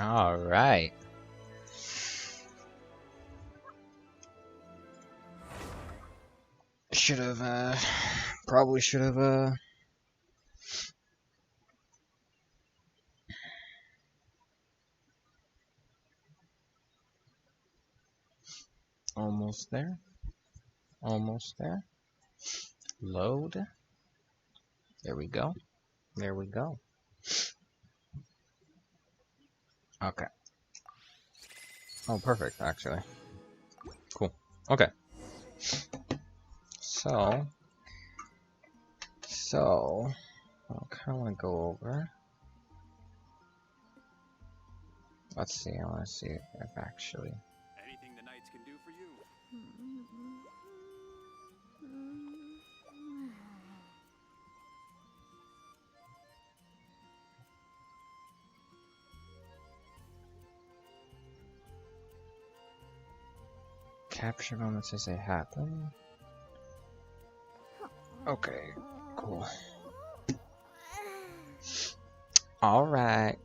All right. Should have, probably should have, almost there. Almost there. Load. There we go. There we go. Okay. Oh, perfect, actually. Cool. Okay. So, I kind of want to go over. Let's see. I want to see if actually. Anything the knights can do for you. Capture moments as they happen. Okay, cool. Alright.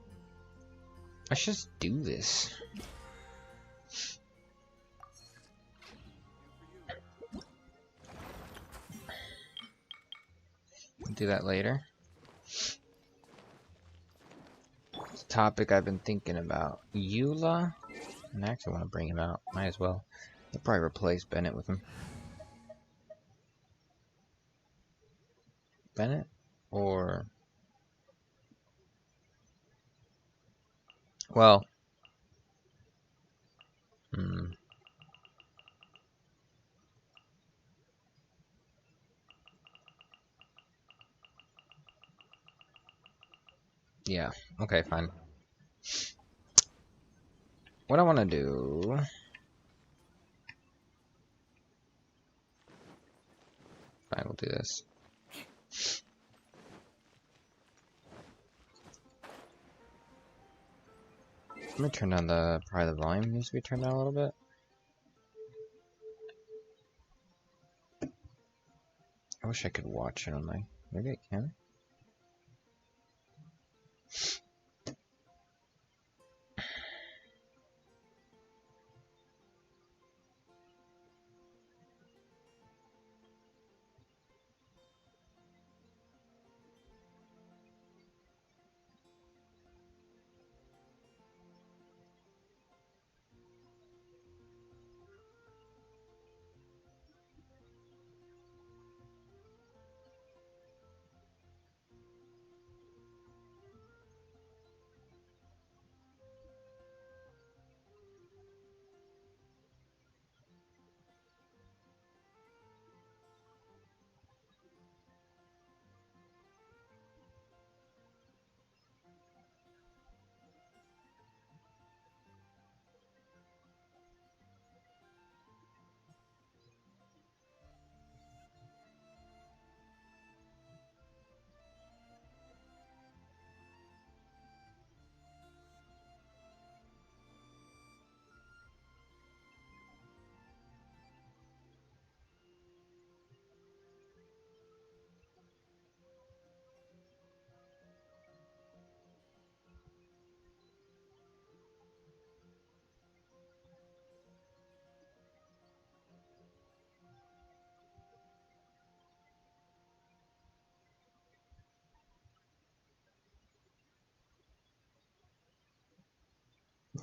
Let's just do this. We'll do that later. It's a topic I've been thinking about. Eula? And I actually want to bring him out. Might as well. I'll probably replace Bennett with him. Bennett? Or... well... yeah, okay, fine. What I want to do... fine, we'll do this. Let me turn down probably the volume needs to be turned down a little bit. I wish I could watch it on my... maybe I can.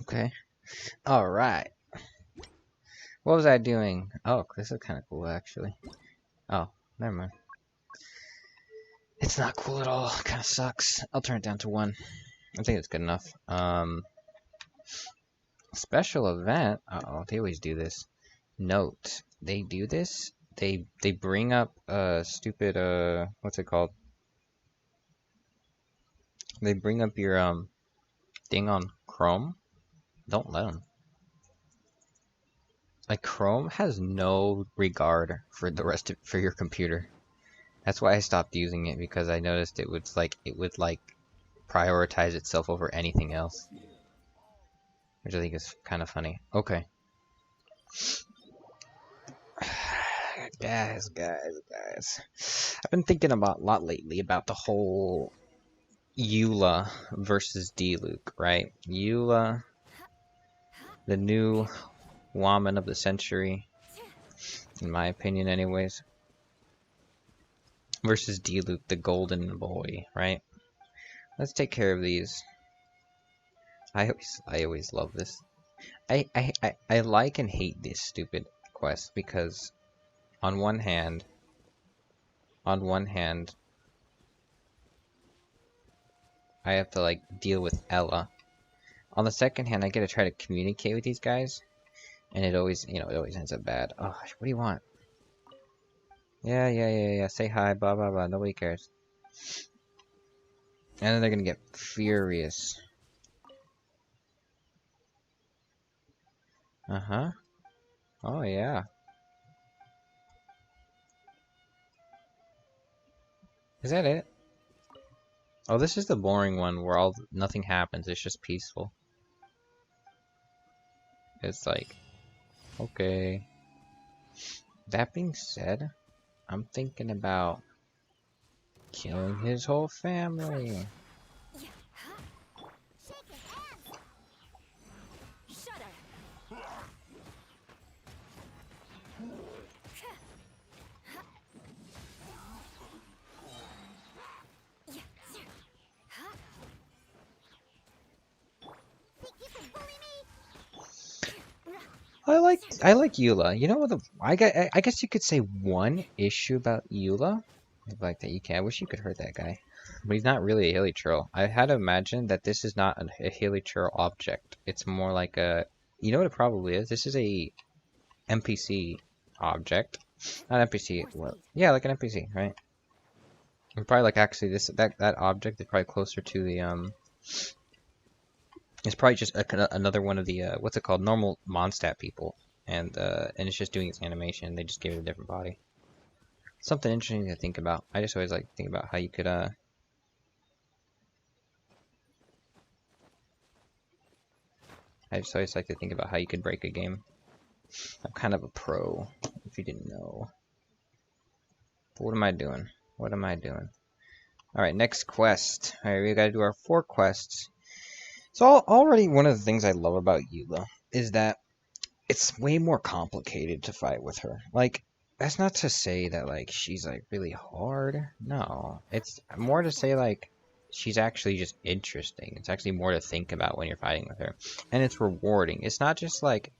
Okay. Alright. What was I doing? Oh, this is kind of cool, actually. Oh, never mind. It's not cool at all. Kind of sucks. I'll turn it down to 1. I think it's good enough. Special event. Uh-oh, they always do this. Note, they do this. They bring up stupid what's it called? They bring up your thing on Chrome. Don't let them. Like Chrome has no regard for the rest of for your computer. That's why I stopped using it, because I noticed it would prioritize itself over anything else, which I think is kind of funny. Okay. Guys. I've been thinking a lot lately about the whole Eula versus Diluc, right? Eula, the new woman of the century, in my opinion anyways, versus Diluc, the golden boy, right? Let's take care of these. I always love this. I like and hate this stupid quest because on one hand, I have to like deal with Ella. On the second hand, I get to try to communicate with these guys, and it always, it always ends up bad. Oh, what do you want? Yeah. Say hi, blah blah blah. Nobody cares. And then they're gonna get furious. Uh-huh. Oh yeah. Is that it? Oh, this is the boring one where nothing happens. It's just peaceful. It's like, okay. That being said, I'm thinking about killing his whole family. I like Eula. You know what? I guess you could say one issue about Eula, like that you can. I wish you could hurt that guy, but he's not really a Hilichurl. I had to imagine that this is not a Hilichurl object. It's more like a. You know what it probably is? This is a NPC object, not NPC. Well, yeah, like an NPC, right? And probably like actually that object is probably closer to the It's probably just another one of the what's it called, normal Mondstadt people, and it's just doing its animation. They just gave it a different body. Something interesting to think about. I just always like to think about how you could I just always like to think about how you could break a game. I'm kind of a pro, if you didn't know. But what am I doing? What am I doing? Alright, next quest. Alright, we gotta do our 4 quests. So already one of the things I love about Eula is that it's way more complicated to fight with her. Like, that's not to say that like she's like really hard. No. It's more to say like she's actually just interesting. It's actually more to think about when you're fighting with her. And it's rewarding. It's not just like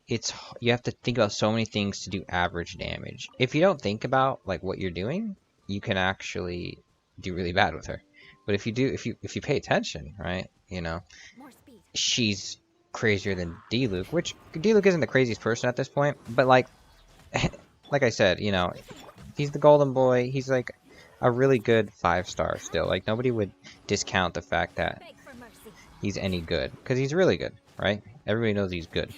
you have to think about so many things to do average damage. If you don't think about like what you're doing, you can actually do really bad with her. But if you pay attention, right? She's crazier than Diluc, which Diluc isn't the craziest person at this point, but like like I said, he's the golden boy. He's like a really good 5-star still. Like nobody would discount the fact that he's any good, because he's really good, right? Everybody knows he's good.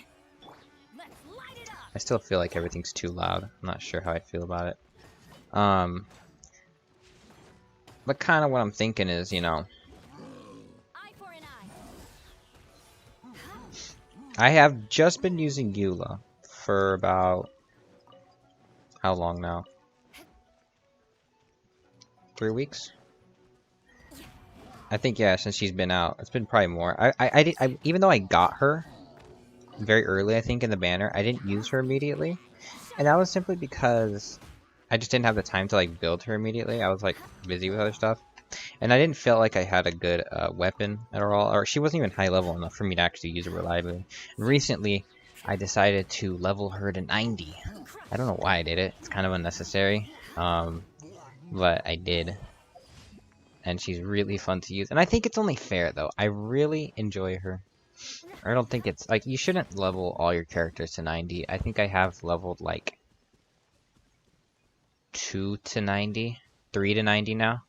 I still feel like everything's too loud. I'm not sure how I feel about it. But kind of what I'm thinking is, I have just been using Eula for about how long now? 3 weeks? I think, yeah, since she's been out. It's been probably more. I even though I got her very early, I think, in the banner, I didn't use her immediately. And that was simply because I just didn't have the time to like build her immediately. I was like busy with other stuff. And I didn't feel like I had a good weapon at all, or she wasn't even high level enough for me to actually use her reliably. And recently, I decided to level her to 90. I don't know why I did it. It's kind of unnecessary, but I did. And she's really fun to use. And I think it's only fair, though. I really enjoy her. I don't think it's like you shouldn't level all your characters to 90. I think I have leveled like 2 to 90, 3 to 90 now.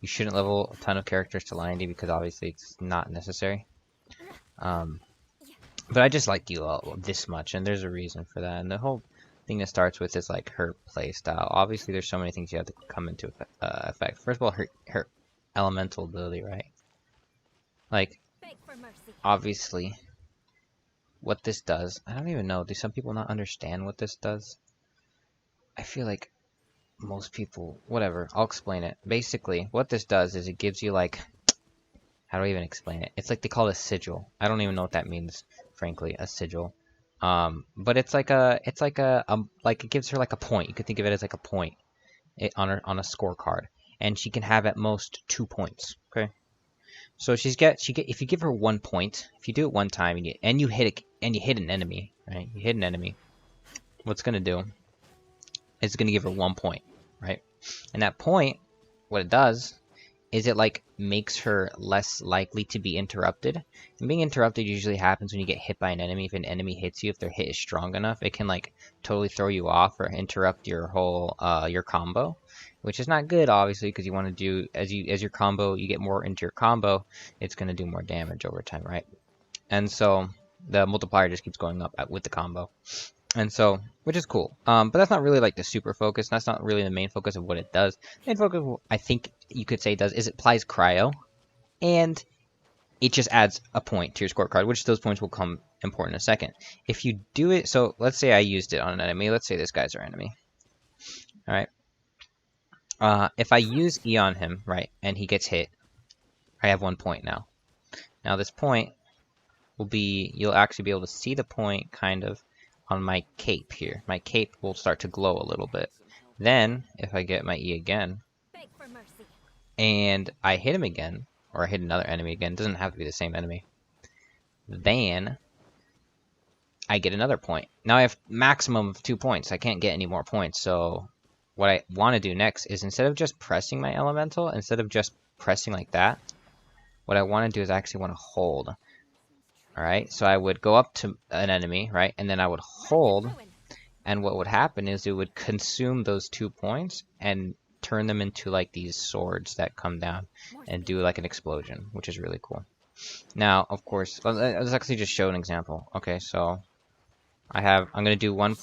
You shouldn't level a ton of characters to 90 because obviously it's not necessary. But I just like Eula this much, and there's a reason for that. And the whole thing that starts with is like her playstyle. Obviously, there's so many things you have to come into effect. First of all, her elemental ability, right? Like, obviously, what this does, I don't even know. Do some people not understand what this does? I feel like most people, whatever, I'll explain it. Basically, what this does is it gives you like, how do I even explain it? It's like they call it a sigil. I don't even know what that means, frankly, a sigil. But it's like like it gives her like a point. You could think of it as like a point on a scorecard, and she can have at most 2 points. Okay, so she get if you give her 1 point, if you do it one time and you hit an enemy, right? You hit an enemy. What's gonna do? It's gonna give her 1 point, right? And that point, what it does is it like makes her less likely to be interrupted. And being interrupted usually happens when you get hit by an enemy. If an enemy hits you, if their hit is strong enough, it can like totally throw you off or interrupt your whole your combo, which is not good, obviously, because you want to do as your combo, you get more into your combo, it's going to do more damage over time, right? And so the multiplier just keeps going up with the combo. And so, which is cool. But that's not really like the super focus. That's not really the main focus of what it does. The main focus, I think you could say it does, is it applies cryo. And it just adds a point to your scorecard, which those points will come important in a second. If you do it, so let's say I used it on an enemy. Let's say this guy's our enemy. Alright. If I use E on him, right, and he gets hit, I have 1 point now. Now this point will be, you'll actually be able to see the point kind of on my cape here. My cape will start to glow a little bit. Then, if I get my E again, and I hit him again, or I hit another enemy again, it doesn't have to be the same enemy, then I get another point. Now I have maximum of 2 points. I can't get any more points, so what I want to do next is instead of just pressing my elemental, instead of just pressing like that, what I want to do is I actually want to hold. Alright, so I would go up to an enemy, right, and then I would hold, and what would happen is it would consume those 2 points and turn them into like these swords that come down and do like an explosion, which is really cool. Now, of course, let's actually just show an example. Okay, so I'm gonna do one.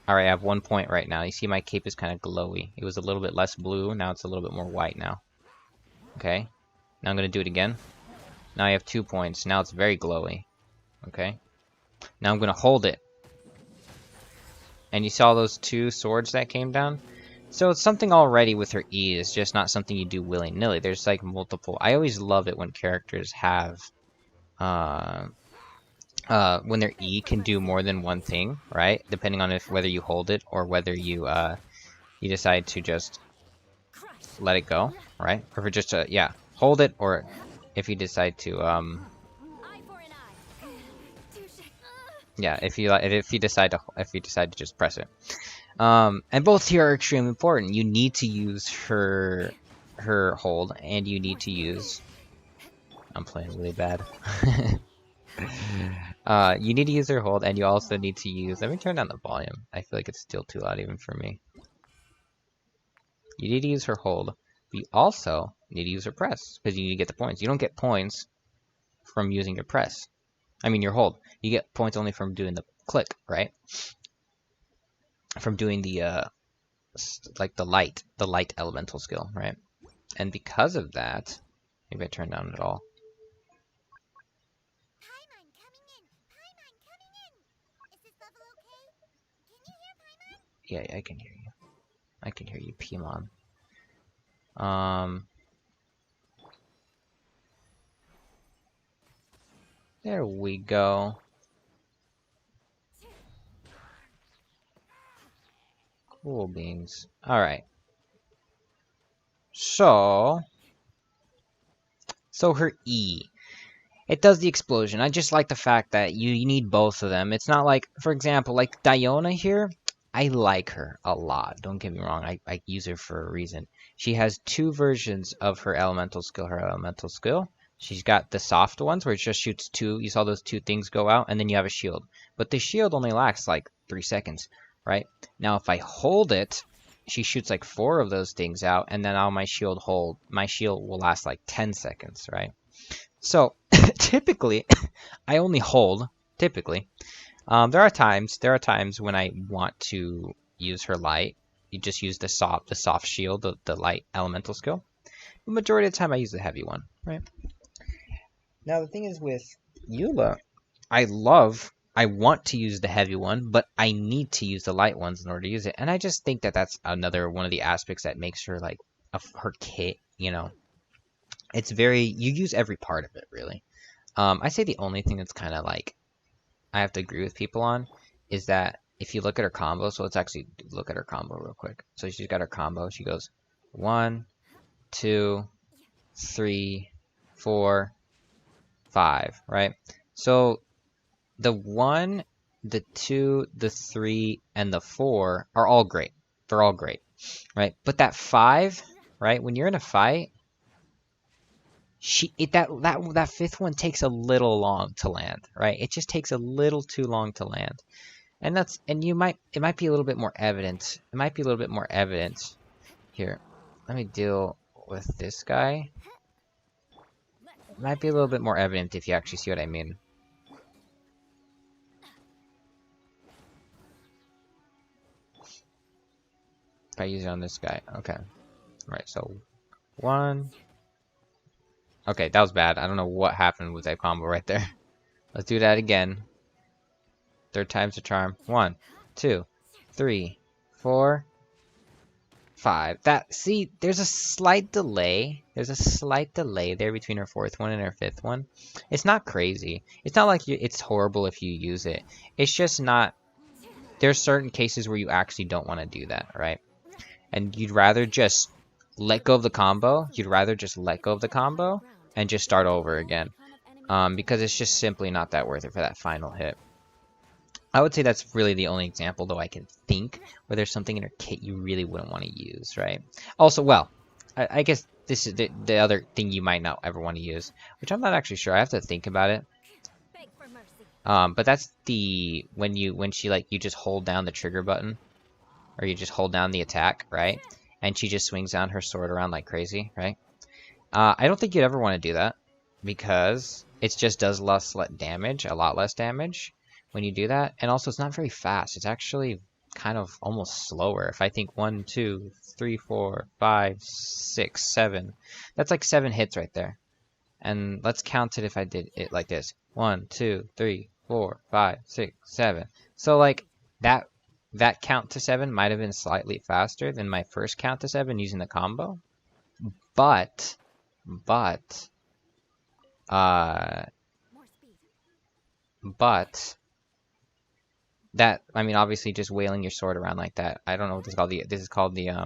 Alright, I have 1 point right now. You see my cape is kind of glowy. It was a little bit less blue, now it's a little bit more white now. Okay, now I'm gonna do it again. Now I have 2 points, now it's very glowy. Okay, now I'm gonna hold it, and you saw those 2 swords that came down. So it's something already with her E. It's just not something you do willy-nilly. There's like multiple. I always love it when characters have when their E can do more than one thing, right? Depending on whether you hold it or whether you you decide to just let it go, right? Or if it just yeah, hold it, or if you decide to yeah, if you decide to just press it. And both here are extremely important. You need to use her hold, and you need to use. I'm playing really bad. You need to use her hold, and you also need to use. Let me turn down the volume. I feel like it's still too loud even for me. You need to use her hold, but you also need to use her press because you need to get the points. You don't get points from using your press. I mean your hold. You get points only from doing the click, right? From doing the like the light elemental skill, right? And because of that, maybe I turn down it all. Paimon coming in. Paimon coming in. Is this level okay? Can you hear Paimon? Yeah, I can hear you. I can hear you, Paimon. There we go. Cool beans. Alright. So her E. It does the explosion. I just like the fact that you need both of them. It's not like, for example, like Diona here, I like her a lot. Don't get me wrong, I use her for a reason. She has 2 versions of her elemental skill. She's got the soft ones where it just shoots 2. You saw those 2 things go out, and then you have a shield. But the shield only lasts like 3 seconds, right? Now if I hold it, she shoots like 4 of those things out, and then my shield will last like 10 seconds, right? So typically, I only hold. Typically, there are times when I want to use her light. You just use the soft shield, the light elemental skill. The majority of the time, I use the heavy one, right? Now the thing is with Eula, I love I want to use the heavy one, but I need to use the light ones in order to use it. And I just think that that's another one of the aspects that makes her like her kit, you know. It's very, you use every part of it really. I say the only thing that's kind of like I have to agree with people on is that if you look at her combo, so let's actually look at her combo real quick. So she's got her combo. She goes 1, 2, 3, 4, 5, right? So the 1, the 2, the 3, and the 4 are all great. They're all great, right? But that 5, right? When you're in a fight, that fifth one takes a little long to land, right? It just takes a little too long to land. And it might be a little bit more evident. It might be a little bit more evident here. Let me deal with this guy. It might be a little bit more evident if you actually see what I mean. If I use it on this guy. Okay. Alright, so 1. Okay, that was bad. I don't know what happened with that combo right there. Let's do that again. Third time's the charm. 1, 2, 3, 4, 5. See, there's a slight delay. There's a slight delay there between her fourth one and her fifth one. It's not crazy. It's not like it's horrible if you use it. It's just not. There's certain cases where you actually don't want to do that, right? And you'd rather just let go of the combo. You'd rather just let go of the combo and just start over again. Because it's just simply not that worth it for that final hit. I would say that's really the only example, though, I can think where there's something in her kit you really wouldn't want to use, right? Also, well, I guess this is the other thing you might not ever want to use, which I'm not actually sure. I have to think about it. But that's when she like you just hold down the trigger button, or you just hold down the attack, right? And she just swings down her sword around like crazy, right? I don't think you'd ever want to do that because it just does less damage, a lot less damage when you do that. And also it's not very fast. It's actually kind of almost slower. If I think 1, 2, 3, 4, 5, 6, 7, that's like 7 hits right there. And let's count it if I did it like this. 1, 2, 3, 4, 5, 6, 7. So like that count to 7 might have been slightly faster than my first count to 7 using the combo. But that, I mean, obviously just wailing your sword around like that. I don't know what this is called. This is called the, I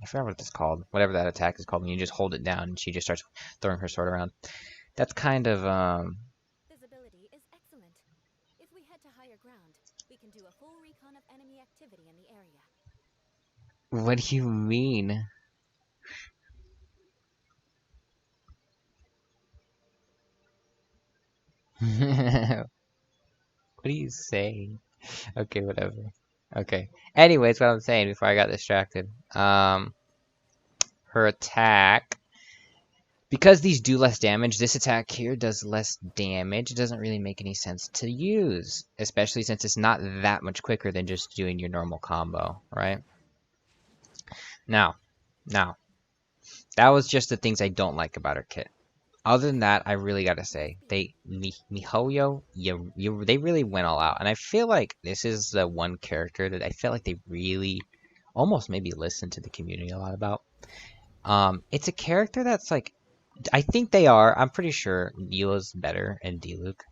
forgot what it's called. Whatever that attack is called when you just hold it down and she just starts throwing her sword around. That's kind of, Visibility is excellent. If we head to higher ground, we can do a full recon of enemy activity in the area. What do you mean? What do you say? Okay, whatever. Okay. Anyways, what I'm saying before I got distracted. Her attack. Because these do less damage, this attack here does less damage. It doesn't really make any sense to use. Especially since it's not that much quicker than just doing your normal combo, right? Now. That was just the things I don't like about her kit. Other than that, I really gotta say, MiHoYo, they really went all out. And I feel like this is the one character that I feel like they really almost maybe listened to the community a lot about. It's a character that's like, I think they are, I'm pretty sure Eula's better and Diluc,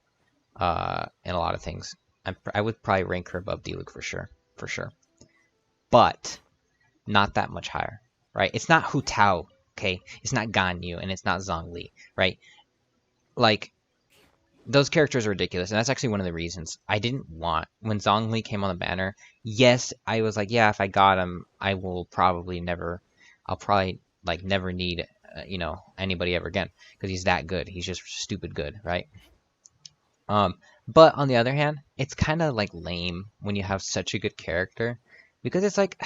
in a lot of things. I would probably rank her above Diluc for sure. But, not that much higher, right? It's not Hu Tao. Okay, it's not Ganyu and it's not Zhongli, right? Like, those characters are ridiculous, and that's actually one of the reasons I didn't want when Zhongli came on the banner. Yes, I was like, yeah, if I got him, I will probably never, I'll probably like never need, anybody ever again because he's that good. He's just stupid good, right? But on the other hand, it's kind of like lame when you have such a good character because it's like.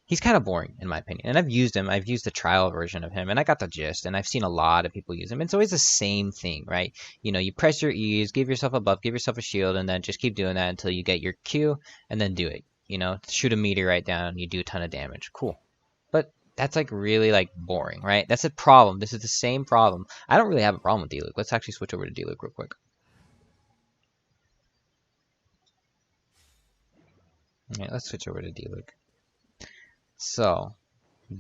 He's kind of boring, in my opinion. And I've used him. I've used the trial version of him, and I got the gist. And I've seen a lot of people use him. It's always the same thing, right? You press your E's, give yourself a buff, give yourself a shield, and then just keep doing that until you get your Q, and then do it. Shoot a meteorite down, you do a ton of damage. Cool. But that's like really like boring, right? That's a problem. This is the same problem. I don't really have a problem with Diluc. Let's actually switch over to Diluc real quick. Alright, let's switch over to Diluc. So,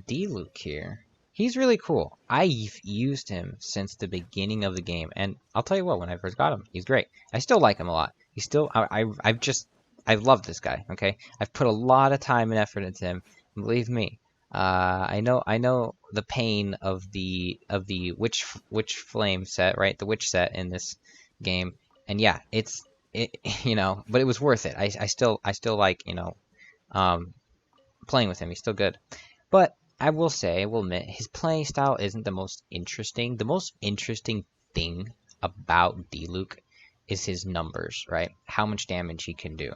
Diluc here, he's really cool. I've used him since the beginning of the game, and I'll tell you what, when I first got him, he's great. I still like him a lot. He's still, I love this guy, okay? I've put a lot of time and effort into him, and believe me, I know the pain of the witch flame set, right? The witch set in this game, and yeah, you know, but it was worth it. I still like, you know, playing with him. He's still good, but I will admit, his playing style isn't the most interesting. The most interesting thing about Diluc is his numbers, right? How much damage he can do.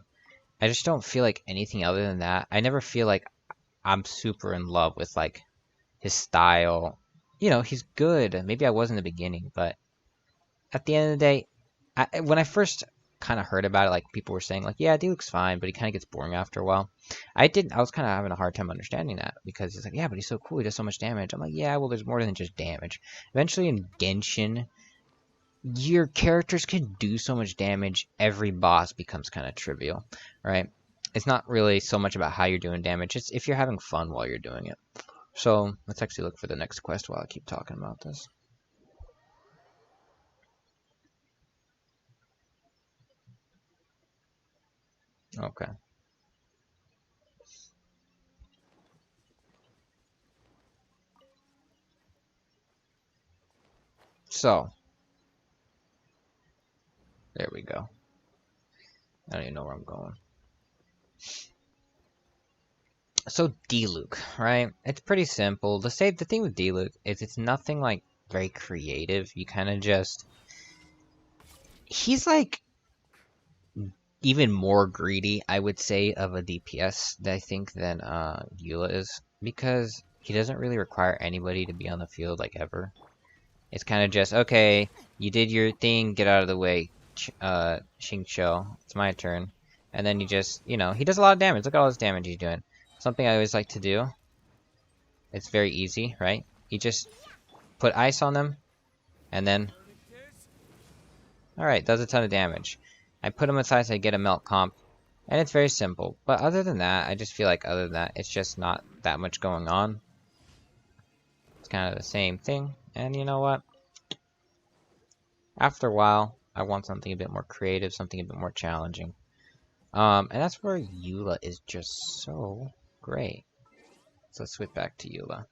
I just don't feel like anything other than that. I never feel like I'm super in love with like his style. You know, he's good. Maybe I was in the beginning, but at the end of the day, when I first kind of heard about it, like people were saying like, yeah, Diluc's fine, but he kind of gets boring after a while. I was kind of having a hard time understanding that, because he's like, yeah, but he's so cool, he does so much damage. I'm like, yeah, well, there's more than just damage. Eventually in Genshin, your characters can do so much damage, every boss becomes kind of trivial, right? It's not really so much about how you're doing damage, it's if you're having fun while you're doing it. So let's actually look for the next quest while I keep talking about this. Okay. So, there we go. I don't even know where I'm going. So Diluc, right? It's pretty simple. The thing with Diluc is it's nothing like very creative. You kind of just... He's like even more greedy, I would say, of a DPS, I think, than Eula is. Because he doesn't really require anybody to be on the field, like, ever. It's kind of just, okay, you did your thing, get out of the way, Xingqiu. It's my turn. And then you just, you know, he does a lot of damage. Look at all this damage he's doing. Something I always like to do. It's very easy, right? You just put ice on them, and then... Alright, does a ton of damage. I put him with ice, I get a melt comp, and it's very simple. But other than that, I just feel like other than that, it's just not that much going on. It's kind of the same thing, and you know what? After a while, I want something a bit more creative, something a bit more challenging. And that's where Eula is just so great. So let's switch back to Eula.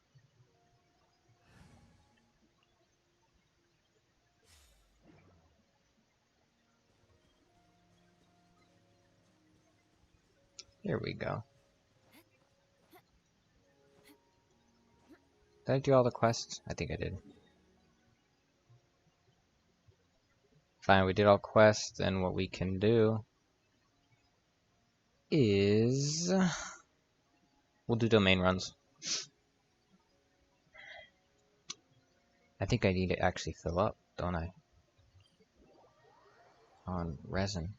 Here we go. Did I do all the quests? I think I did. Fine, we did all quests, and what we can do is... we'll do domain runs. I think I need to actually fill up, don't I? On resin.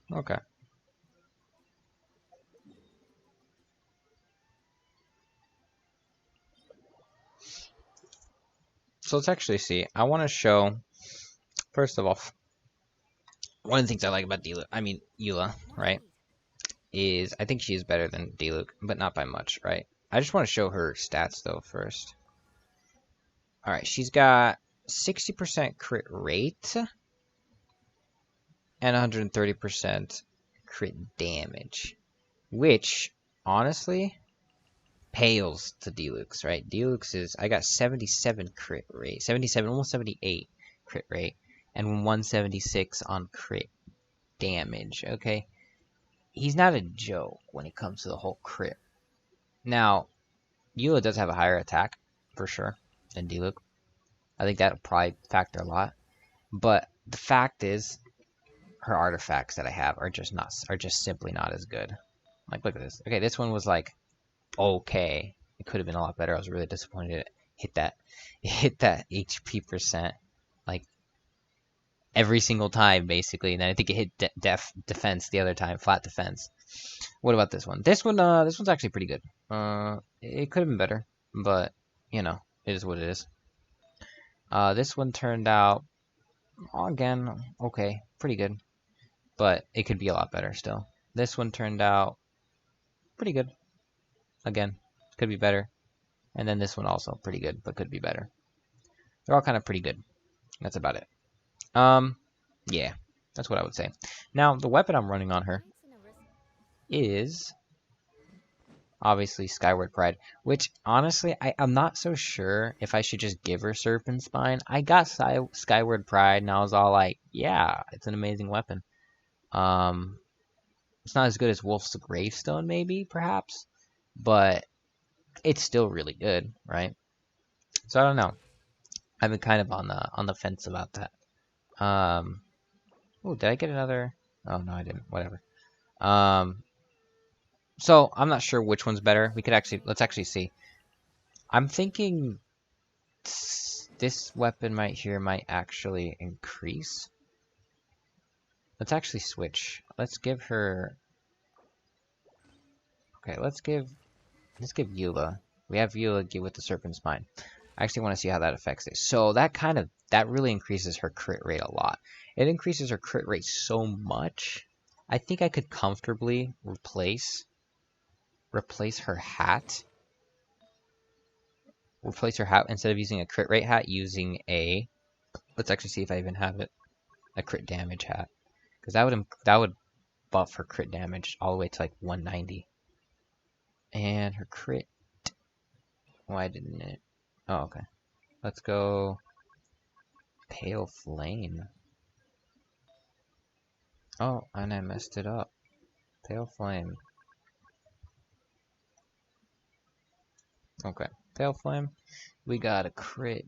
Okay. So let's actually see. I want to show, first of all, one of the things I like about Eula, right, is I think she is better than Diluc, but not by much, right? I just want to show her stats, though, first. Alright, she's got 60% crit rate and 130% crit damage, which, honestly, pales to Diluc's, right? Diluc's is, I got 77 crit rate, 77, almost 78 crit rate, and 176 on crit damage, okay? He's not a joke when it comes to the whole crit. Now, Eula does have a higher attack, for sure, than Diluc. I think that'll probably factor a lot. But the fact is, her artifacts that I have are just simply not as good. Like, look at this. Okay, this one was like okay. It could have been a lot better. I was really disappointed it hit that HP percent. Like, every single time, basically. And then I think it hit defense the other time, flat defense. What about this one? This one's actually pretty good. It could have been better, but you know, it is what it is. This one turned out, again, okay, pretty good, but it could be a lot better still. This one turned out pretty good. Again, could be better. And then this one also pretty good, but could be better. They're all kind of pretty good. That's about it. Yeah, that's what I would say. Now, the weapon I'm running on her is obviously Skyward Pride, which honestly, I'm not so sure if I should just give her Serpent Spine. I got Skyward Pride, and I was all like, yeah, it's an amazing weapon. It's not as good as Wolf's Gravestone, maybe, perhaps, but it's still really good, right? So I don't know. I've been kind of on the fence about that. Oh, did I get another? Oh no, I didn't. Whatever. So I'm not sure which one's better. Let's actually see. I'm thinking this weapon right here might actually increase. Let's actually switch. Let's give her. Okay, let's give Eula. We have Eula with the Serpent Spine. I actually want to see how that affects it. So that really increases her crit rate a lot. It increases her crit rate so much. I think I could comfortably replace her hat. Replace her hat instead of using a crit rate hat, using a. Let's actually see if I even have it. A crit damage hat, because that would buff her crit damage all the way to like 190. And her crit. Why didn't it? Oh, okay. Let's go Pale Flame. Oh, and I messed it up. Pale Flame. Okay. Pale Flame. We got a crit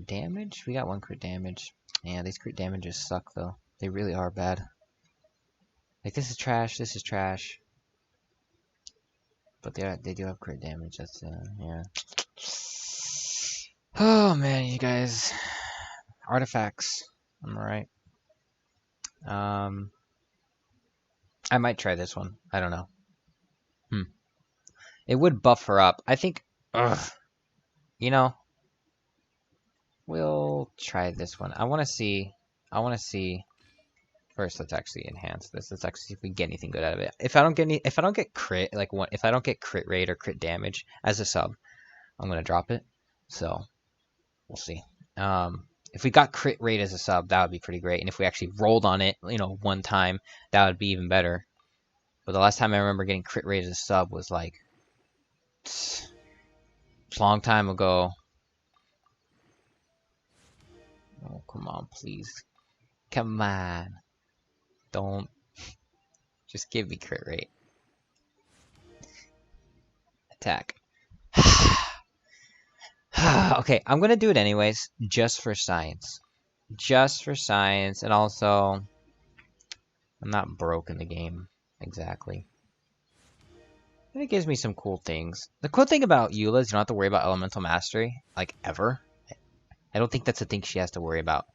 damage. We got one crit damage. Yeah, these crit damages suck, though. They really are bad. Like, this is trash. This is trash. But they do have crit damage. That's, yeah. Oh, man, you guys. Artifacts. I'm alright. I might try this one. I don't know. It would buff her up. I think, you know, we'll try this one. I want to see, first let's actually enhance this. Let's actually see if we get anything good out of it. If I don't get crit, if I don't get crit rate or crit damage as a sub, I'm going to drop it. So, we'll see. If we got crit rate as a sub, that would be pretty great. And if we actually rolled on it, you know, one time, that would be even better. But the last time I remember getting crit rate as a sub was like a long time ago. Oh, come on, please. Come on. Don't. Just give me crit rate. Attack. Okay, I'm gonna do it anyways, just for science. Just for science, and also, I'm not broke in the game, exactly. And it gives me some cool things. The cool thing about Eula is you don't have to worry about Elemental Mastery, like, ever. I don't think that's a thing she has to worry about.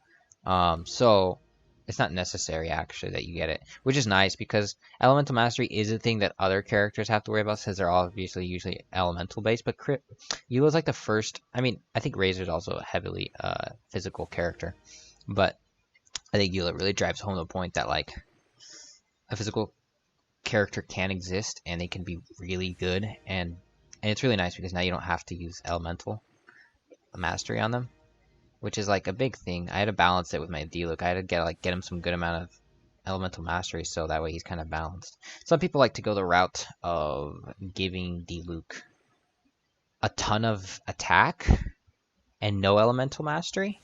So, it's not necessary, actually, that you get it. Which is nice, because Elemental Mastery is a thing that other characters have to worry about, since they're obviously usually Elemental-based, but Eula's like the first... I mean, I think Razor's also a heavily physical character, but I think Eula really drives home the point that, like, a physical character can exist, and they can be really good, and it's really nice, because now you don't have to use Elemental Mastery on them, which is like a big thing. I had to balance it with my Diluc. I had to get him some good amount of Elemental Mastery, so that way he's kind of balanced. Some people like to go the route of giving Diluc a ton of attack and no Elemental Mastery,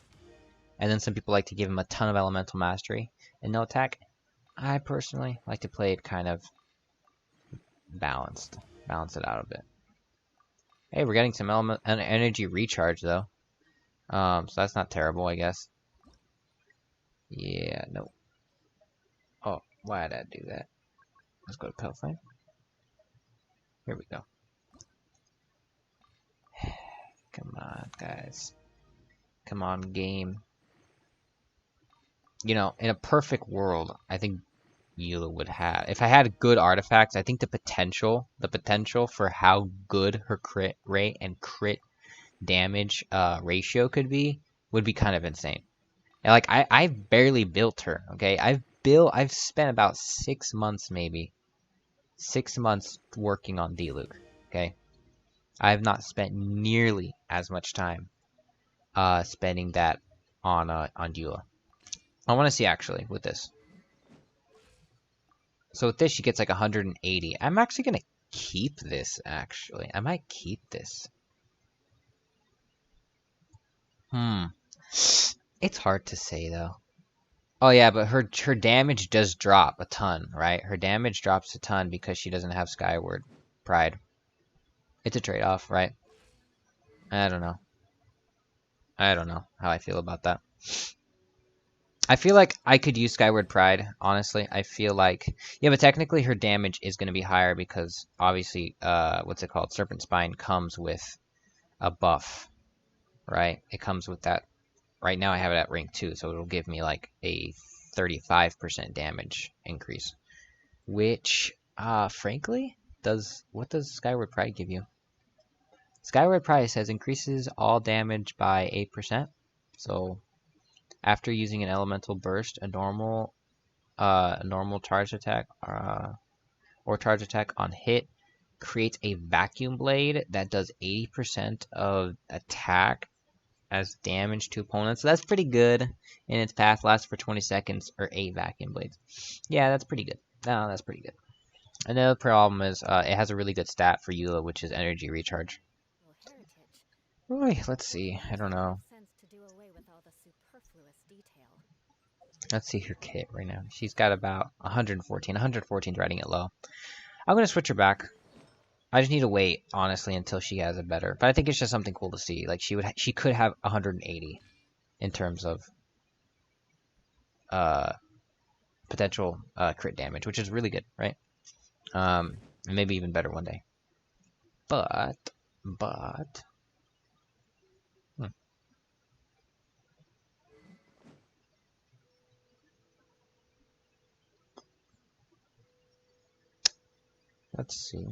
and then some people like to give him a ton of Elemental Mastery and no attack. I personally like to play it kind of balanced. Balance it out a bit. Hey, we're getting some energy recharge, though. So that's not terrible, I guess. Yeah, no. Oh, why did I do that? Let's go to Pale Flame. Here we go. Come on, guys. Come on, game. you know, in a perfect world, I think Eula would have. If I had good artifacts, I think the potential for how good her crit rate and crit damage ratio could be would be kind of insane. And like I've barely built her. Okay, I've spent about 6 months, maybe 6 months working on Diluc. Okay, I have not spent nearly as much time spending that on Eula. I want to see actually with this. So with this, she gets like 180. I'm actually gonna keep this. Actually, I might keep this. It's hard to say though. Oh yeah, but her damage does drop a ton, right? Her damage drops a ton because she doesn't have Skyward Pride. It's a trade-off, right? I don't know. I don't know how I feel about that. I feel like I could use Skyward Pride, honestly. I feel like... Yeah, but technically her damage is going to be higher because, obviously, what's it called? Serpent Spine comes with a buff, right? It comes with that. Right now I have it at rank 2, so it'll give me, like, a 35% damage increase. Which, frankly, what does Skyward Pride give you? Skyward Pride says increases all damage by 8%. So... After using an elemental burst, a normal charge attack or charge attack on hit creates a vacuum blade that does 80% of attack as damage to opponents. So that's pretty good. And its path lasts for 20 seconds or 8 vacuum blades. Yeah, that's pretty good. No, that's pretty good. Another problem is it has a really good stat for Eula, which is energy recharge. Oy, let's see. I don't know. Let's see her kit right now. She's got about 114. 114 riding it low. I'm going to switch her back. I just need to wait, honestly, until she has a better. But I think it's just something cool to see. Like, she could have 180 in terms of potential crit damage, which is really good, right? And maybe even better one day. But... Let's see.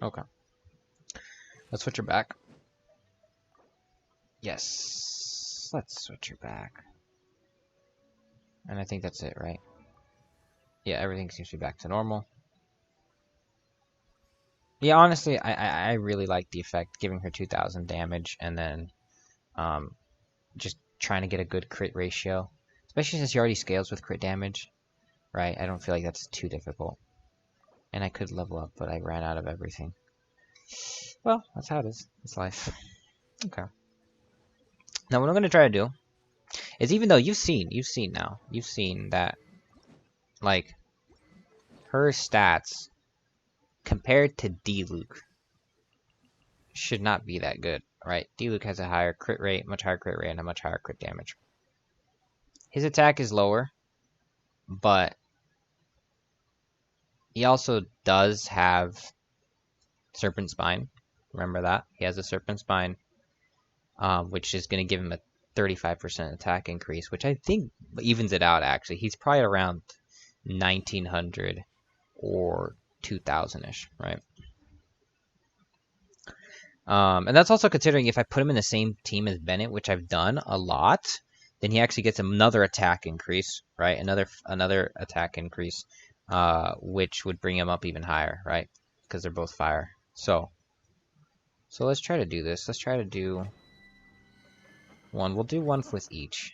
Okay. Let's switch her back. Yes. Let's switch her back. And I think that's it, right? Yeah, everything seems to be back to normal. Yeah, honestly, I really like the effect, giving her 2,000 damage and then just trying to get a good crit ratio. Especially since she already scales with crit damage, right? I don't feel like that's too difficult. And I could level up, but I ran out of everything. Well, that's how it is. It's life. Okay. Now, what I'm going to try to do is, even though you've seen that, like, her stats compared to Diluc should not be that good, right? Diluc has a higher crit rate, much higher crit rate, and a much higher crit damage. His attack is lower, but he also does have Serpent Spine. Remember that? He has a Serpent Spine, which is going to give him a 35% attack increase, which I think evens it out, actually. He's probably around 1,900 or 2,000-ish, right? And that's also considering if I put him in the same team as Bennett, which I've done a lot, then he actually gets another attack increase, right? Another attack increase, which would bring him up even higher, right? Because they're both fire. So let's try to do this. Let's try to do one. We'll do one with each.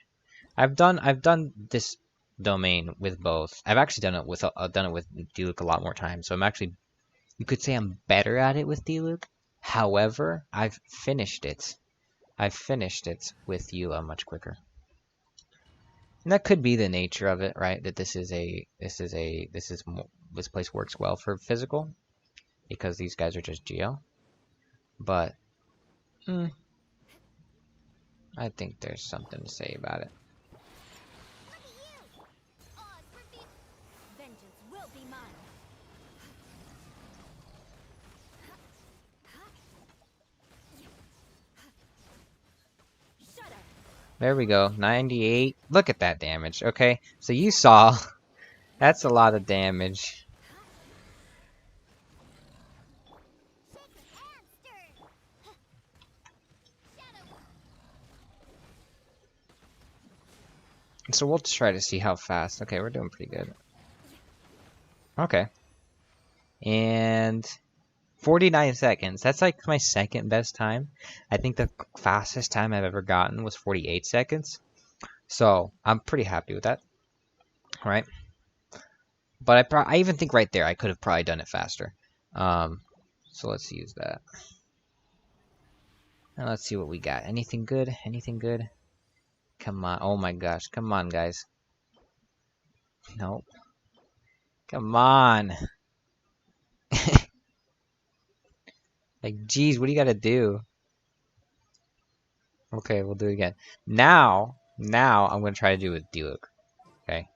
I've done this domain with both. I've actually done it with Diluc a lot more times. So I'm actually, you could say I'm better at it with Diluc. However, I've finished it. With Eula much quicker. And that could be the nature of it, right? That this place works well for physical because these guys are just Geo. But I think there's something to say about it. There we go. 98. Look at that damage. Okay, so you saw. That's a lot of damage. Shaken and stirred. Shadow. So we'll just try to see how fast. Okay, we're doing pretty good. Okay. And 49 seconds. That's like my second best time. I think the fastest time I've ever gotten was 48 seconds. So I'm pretty happy with that. All right. But I even think right there I could have probably done it faster. So let's use that. And let's see what we got. Anything good? Anything good? Come on. Oh my gosh. Come on, guys. Nope. Come on. Like, geez, what do you gotta do? Okay, we'll do it again. Now I'm gonna try to do it with Diluc. Okay.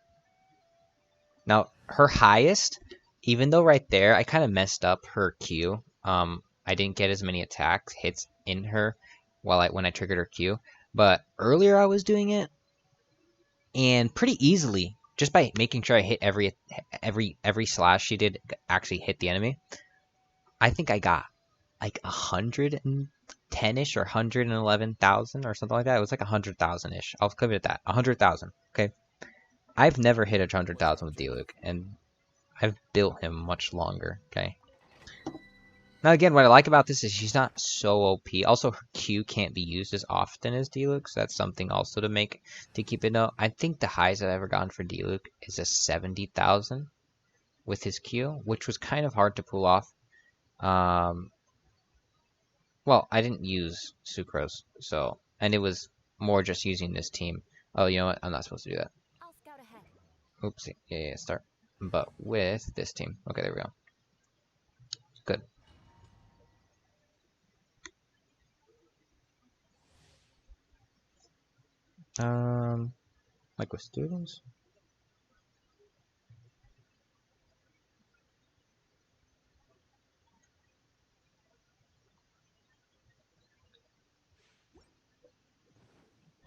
Now, her highest, even though right there I kind of messed up her Q. I didn't get as many attacks hits in her when I triggered her Q. But earlier I was doing it, and pretty easily, just by making sure I hit every slash she did actually hit the enemy. I think I got like 110-ish or 111,000 or something like that. It was like 100,000-ish. I'll leave it at that. 100,000. Okay. I've never hit 100,000 with Diluc, and I've built him much longer. Okay. Now again, what I like about this is she's not so OP. Also, her Q can't be used as often as Diluc, so that's something also to keep in note. I think the highest I've ever gotten for Diluc is a 70,000 with his Q, which was kind of hard to pull off. Well, I didn't use Sucrose, and it was more just using this team. Oh, you know what? I'm not supposed to do that. I'll scout ahead. Oopsie. Yeah, start. But with this team. Okay, there we go. Good. Like with students?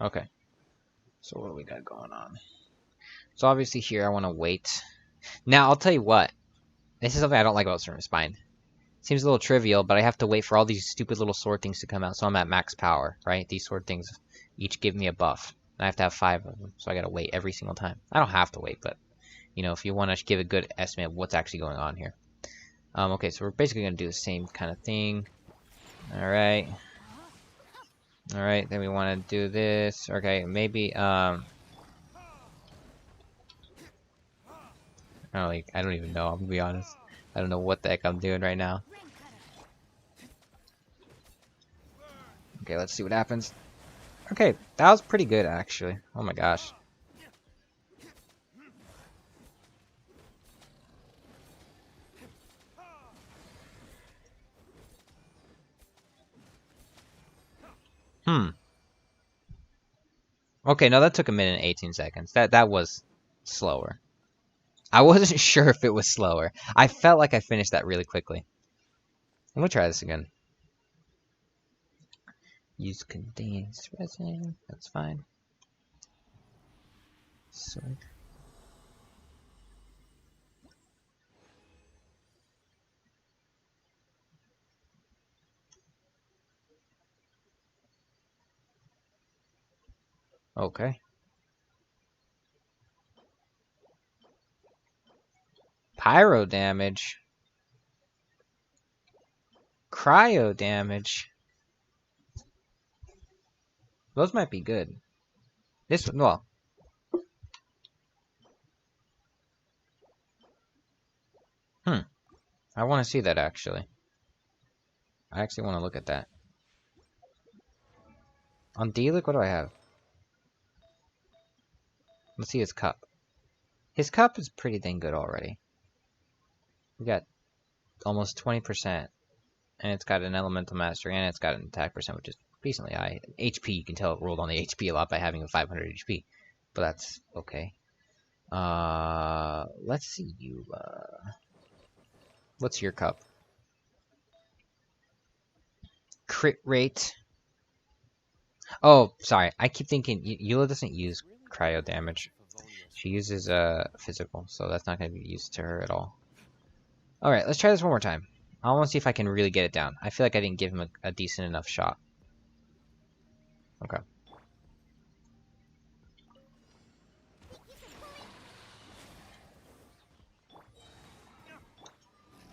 Okay. So what do we got going on? So obviously here I want to wait. Now, I'll tell you what. This is something I don't like about Certain Spine. Seems a little trivial, but I have to wait for all these stupid little sword things to come out. So I'm at max power, right? These sword things each give me a buff. I have to have 5 of them, so I gotta wait every single time. I don't have to wait, but, you know, if you want to give a good estimate of what's actually going on here. Okay, so we're basically gonna do the same kind of thing. Alright. Alright, then we want to do this. Okay, maybe, I don't even know, I'm gonna be honest. I don't know what the heck I'm doing right now. Okay, let's see what happens. Okay, that was pretty good, actually. Oh my gosh. Okay, no, that took a minute and 18 seconds. That was slower. I wasn't sure if it was slower. I felt like I finished that really quickly. I'm gonna try this again. Use condensed resin. That's fine. Sword. Okay. Pyro damage. Cryo damage. Those might be good. This one, well. I want to see that, actually. I actually want to look at that. On Diluc, what do I have? Let's see his cup. His cup is pretty dang good already. We got almost 20%. And it's got an elemental mastery, and it's got an attack percent, which is decently high. HP, you can tell it rolled on the HP a lot by having a 500 HP. But that's okay. Let's see you. What's your cup? Crit rate. Oh, sorry. I keep thinking Eula doesn't use cryo damage. She uses physical, so that's not going to be used to her at all. Alright, let's try this one more time. I want to see if I can really get it down. I feel like I didn't give him a decent enough shot. Okay.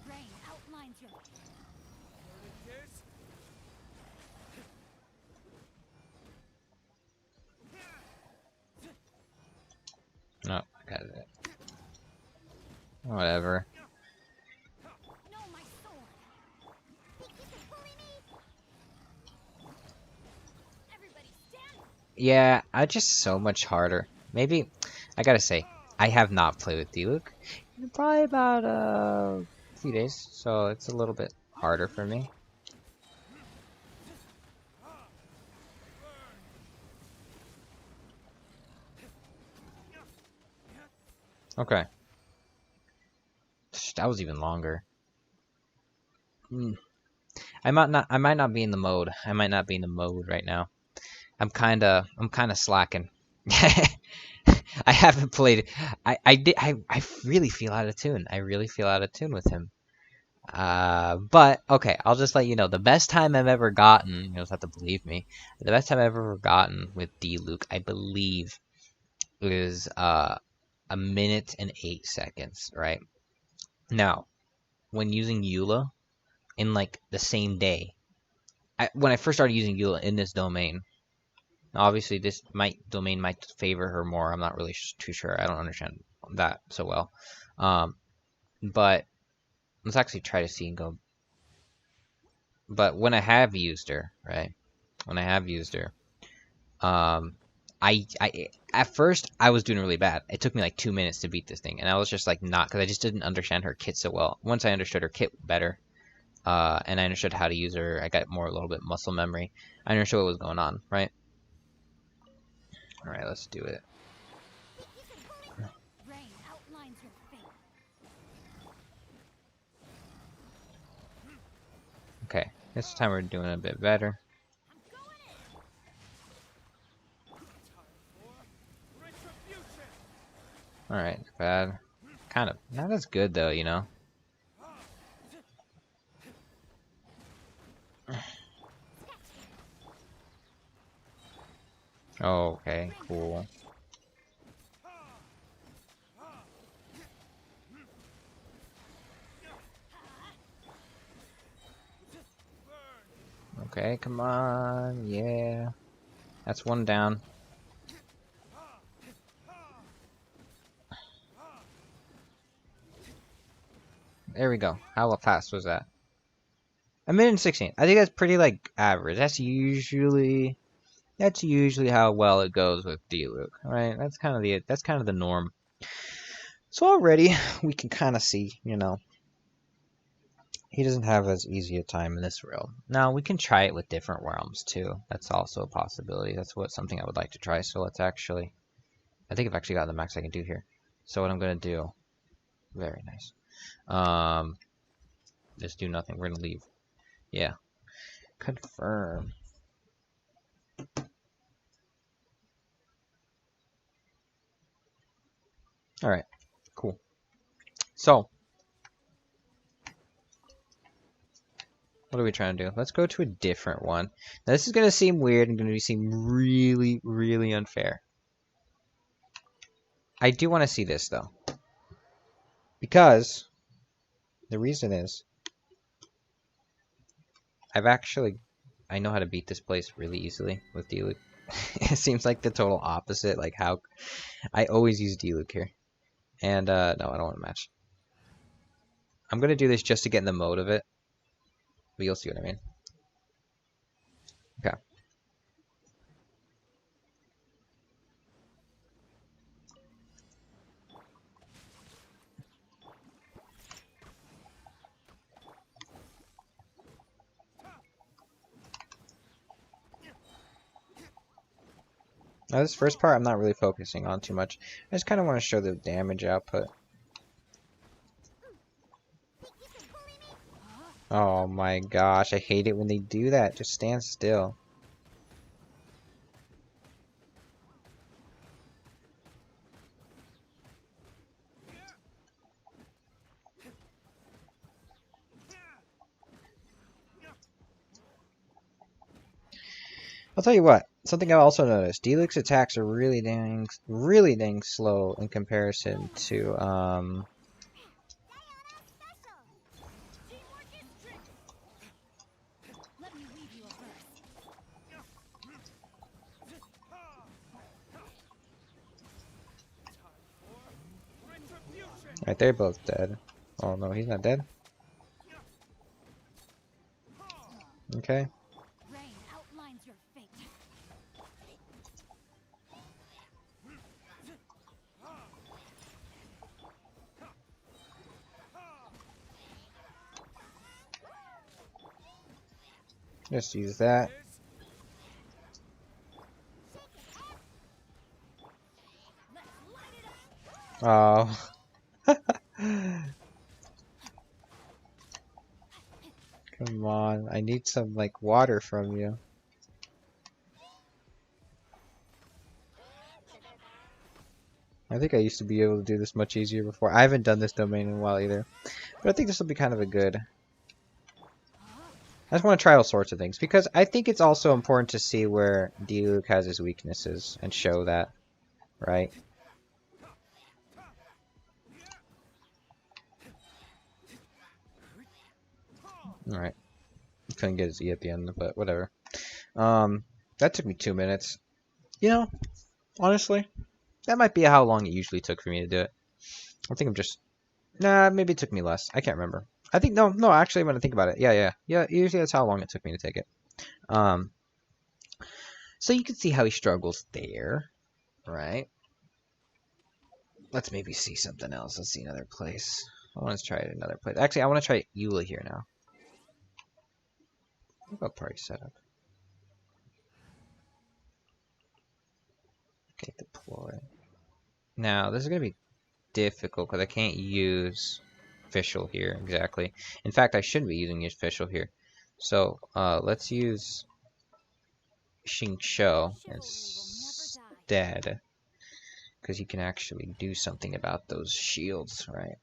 Rain outlines your No, I got it. Whatever. no, my sword. Everybody stand. Yeah, I just so much harder. Maybe, I gotta say, I have not played with Diluc in probably about a few days, so it's a little bit harder for me. Okay. That was even longer. I might not be in the mode. I might not be in the mode right now. I'm kinda slacking. I haven't played. I really feel out of tune. I really feel out of tune with him. But okay, I'll just let you know the best time I've ever gotten. You don't have to believe me. The best time I've ever gotten with Diluc, I believe, is 1 minute and 8 seconds. Right now, when using Eula in like the same day, when I first started using Eula in this domain. Obviously, this domain might favor her more. I'm not really too sure. I don't understand that so well. But let's actually try to see and go. But when I have used her, right? When I have used her, I at first I was doing really bad. It took me like 2 minutes to beat this thing, and I was just like not because I just didn't understand her kit so well. Once I understood her kit better, and I understood how to use her, I got more a little bit muscle memory. I understood what was going on, right? All right, let's do it. Rain outlines your fate. Okay, this time we're doing a bit better. Alright, bad. Kind of. Not as good though, you know? Oh, okay, cool. Okay, come on, yeah. That's one down. There we go. How fast was that? 1 minute and 16. I think that's pretty like average. That's usually how well it goes with Diluc, right? That's kind of the norm. So already we can kind of see, you know, he doesn't have as easy a time in this realm. Now we can try it with different realms too. That's also a possibility. That's something I would like to try. So let's actually, I think I've actually got the max I can do here. So what I'm gonna do, very nice. Just do nothing. We're gonna leave. Yeah. Confirm. All right. Cool. So what are we trying to do? Let's go to a different one. Now this is gonna seem weird and gonna seem really, really unfair. I do want to see this though, because the reason is I know how to beat this place really easily with Diluc. It seems like the total opposite. Like how I always use Diluc here, and no, I don't want to match. I'm gonna do this just to get in the mode of it, but you'll see what I mean. Okay. Now this first part I'm not really focusing on too much. I just kind of want to show the damage output. Oh my gosh, I hate it when they do that. Just stand still. I'll tell you what. Something I also noticed: Diluc's attacks are really dang slow in comparison to Let me weave you a verse. Right, they're both dead. Oh no, he's not dead. Okay. Rain outlines your fate. Just use that. Oh. Come on, I need some like water from you. I think I used to be able to do this much easier before. I haven't done this domain in a while either. But I think this will be kind of a good... I just want to try all sorts of things, because I think it's also important to see where Diluc has his weaknesses and show that, right? Alright. Couldn't get his E at the end, but whatever. That took me 2 minutes. You know, honestly, that might be how long it usually took for me to do it. I think I'm just... Nah, maybe it took me less. I can't remember. I think, no, actually, when I think about it, yeah, usually that's how long it took me to take it. So you can see how he struggles there, right? Let's maybe see something else. Let's see another place. I want to try it another place. Actually, I want to try Eula here now. What about party setup? Okay, deploy. Now, this is going to be difficult because I can't use official here exactly. In fact, I shouldn't be using official here. So, let's use Xing Shou instead. Because you can actually do something about those shields, right?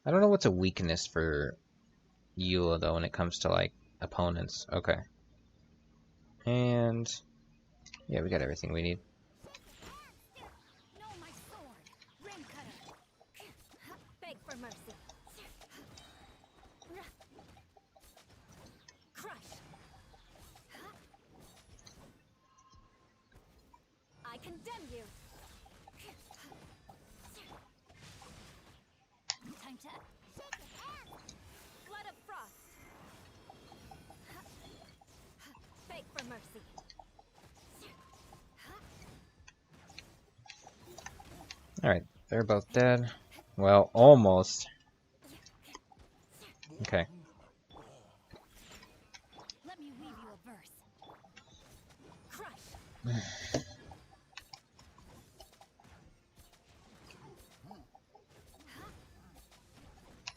I don't know what's a weakness for Eula though when it comes to like opponents. Okay. And yeah, we got everything we need. No, my sword. Ring cutter. Beg for mercy. Crush. I condemn you. Time to flood of frost. Beg for mercy. Alright, they're both dead. Well, almost. Okay. Let me weave you a verse. Crush.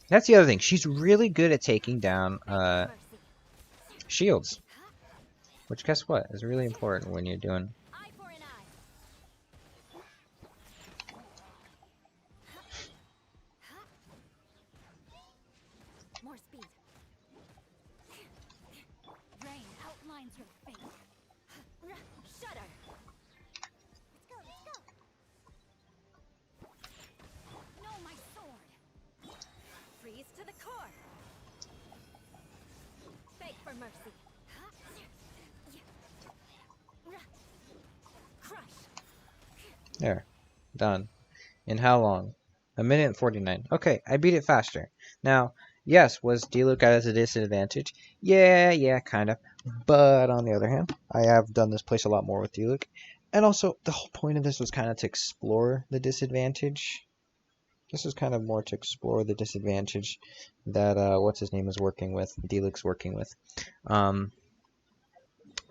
That's the other thing. She's really good at taking down shields. Which, guess what, is really important when you're doing... Eye for an eye. More speed. Rain outlines your fate. Shudder. Let's go. No, my sword. Freeze to the core. Beg for mercy. Crush. There. Done. In how long? 1 minute and 49. Okay, I beat it faster. Now, yes, was Diluc at a disadvantage? Yeah, kind of. But on the other hand, I have done this place a lot more with Diluc. And also, the whole point of this was kind of to explore the disadvantage. This is kind of more to explore the disadvantage that, what's-his-name is working with, Diluc's working with.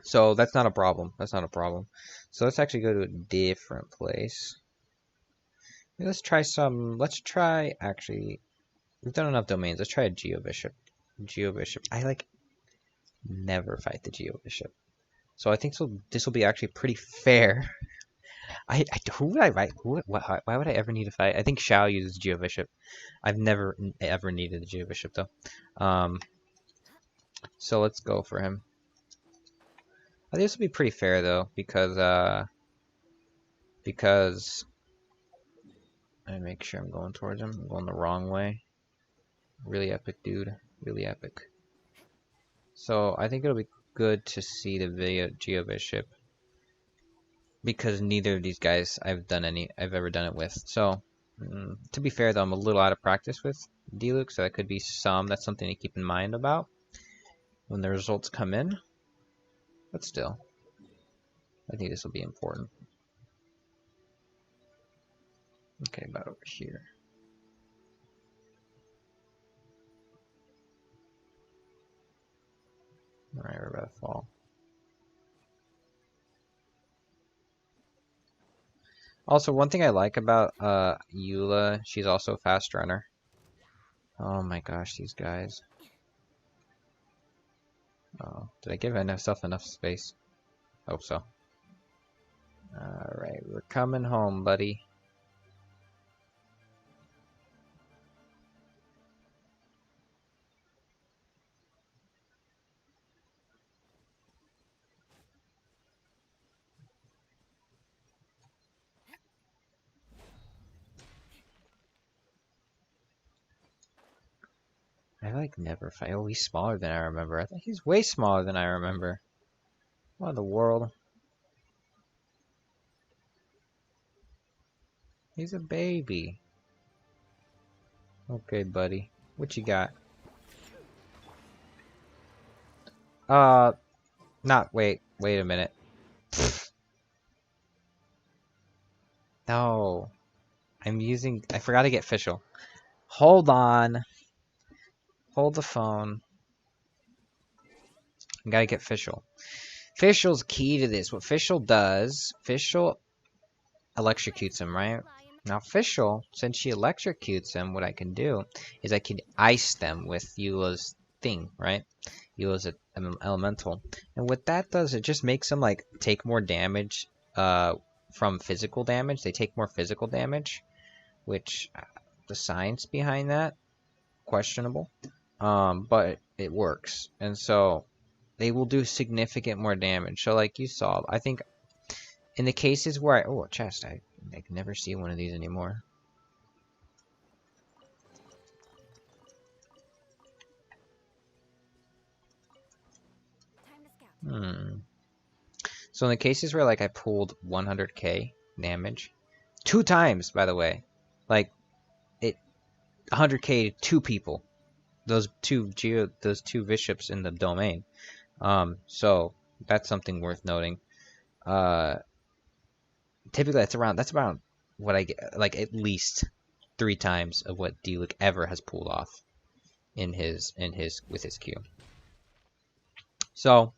So that's not a problem. That's not a problem. So let's actually go to a different place. Let's try some. Let's try actually. We've done enough domains. Let's try a Geo Bishop. Geo Bishop. I like never fight the Geo Bishop. So I think this will be actually pretty fair. Who would I write? Why would I ever need to fight? I think Shao uses Geo Bishop. I've never ever needed a Geo Bishop though. So let's go for him. I think this will be pretty fair though, because I make sure I'm going towards him. I'm going the wrong way. Really epic, dude. Really epic. So I think it'll be good to see the Geo Bishop, because neither of these guys I've ever done it with. So to be fair though, I'm a little out of practice with Diluc, so that could be that's something to keep in mind about when the results come in. But still, I think this will be important. Okay, about over here. Alright, we're about to fall. Also, one thing I like about Eula, she's also a fast runner. Oh my gosh, these guys. Oh, did I give myself enough space? Hope so. Alright, we're coming home, buddy. I like never fight. Oh, he's smaller than I remember. I think he's way smaller than I remember. What in the world? He's a baby. Okay, buddy. What you got? Wait a minute. No. I forgot to get Fischl. Hold on. Hold the phone. I gotta get Fischl. Fischl's key to this. What Fischl does, Fischl electrocutes him, right? Now Fischl, since she electrocutes him, what I can do is I can ice them with Eula's thing, right? Eula's an elemental. And what that does, it just makes them like take more damage from physical damage. They take more physical damage, which the science behind that, questionable. But it works. And so they will do significant more damage. So like you saw, I think in the cases where a chest, I can never see one of these anymore. So in the cases where like I pulled 100k damage 2 times, by the way, like it 100k to 2 people, those two bishops in the domain. So that's something worth noting. Typically that's around what I get, like at least 3 times of what Diluc ever has pulled off with his Q. So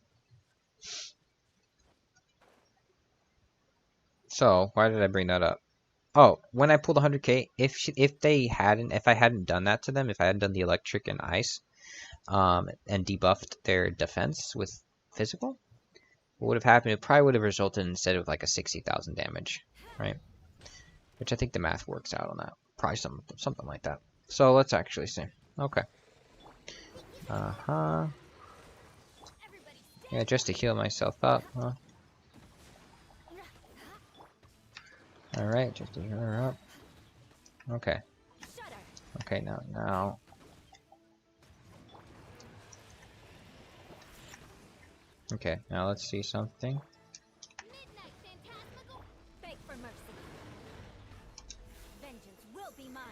why did I bring that up? Oh, when I pulled 100k, if I hadn't done that to them, if I hadn't done the electric and ice, and debuffed their defense with physical, what would have happened? It probably would have resulted instead of like a 60,000 damage, right? Which I think the math works out on that. Probably something like that. So let's actually see. Okay. Yeah, just to heal myself up, huh? Alright, just to heal her up. Okay. Okay, now. Okay, now let's see something. Beg for mercy. Vengeance will be mine.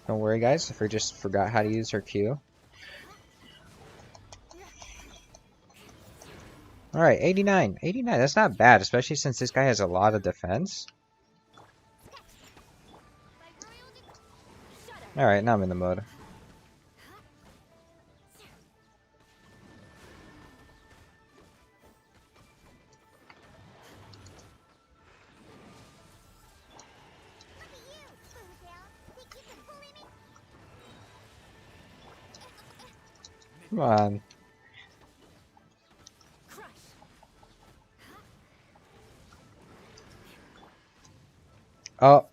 Don't worry, guys, if we just forgot how to use her Q. Alright, 89. 89, that's not bad, especially since this guy has a lot of defense. Alright, now I'm in the mode. Come on. Oh,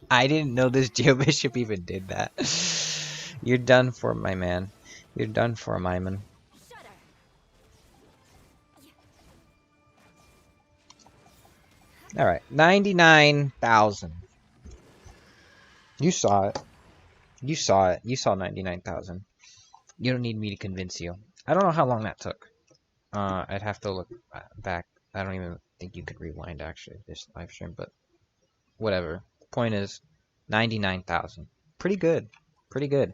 I didn't know this Geo Bishop even did that. You're done for, my man. You're done for, my man. Shudder. All right, 99,000. You saw it. You saw it. You saw 99,000. You don't need me to convince you. I don't know how long that took. I'd have to look back. I don't even think you could rewind actually this live stream, but whatever. Point is, 99,000. Pretty good. Pretty good.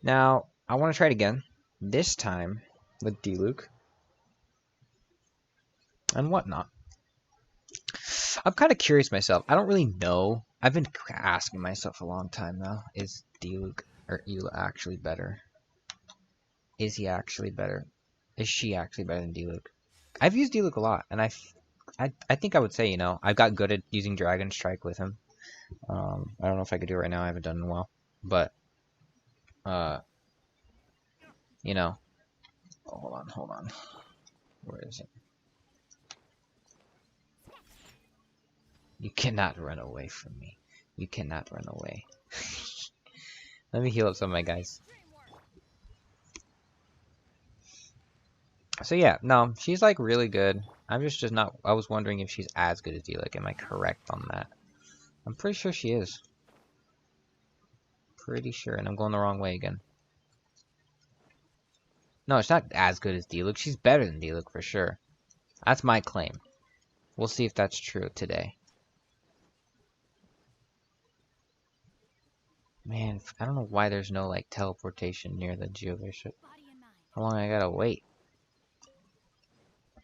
Now, I want to try it again. This time with Diluc and whatnot. I'm kind of curious myself. I don't really know. I've been asking myself a long time now. Is Diluc or Eula actually better? Is he actually better? Is she actually better than Diluc? I've used Diluc a lot, and I think I would say, you know, I've got good at using Dragon Strike with him. I don't know if I could do it right now. I haven't done it in a while. But, you know. Oh, hold on. Where is it? You cannot run away from me. You cannot run away. Let me heal up some of my guys. So yeah, no, she's like really good. I'm just not. I was wondering if she's as good as Diluc. Am I correct on that? I'm pretty sure she is. Pretty sure, and I'm going the wrong way again. No, it's not as good as Diluc. She's better than Diluc for sure. That's my claim. We'll see if that's true today. Man, I don't know why there's no like teleportation near the Geo Bishop. How long I gotta wait?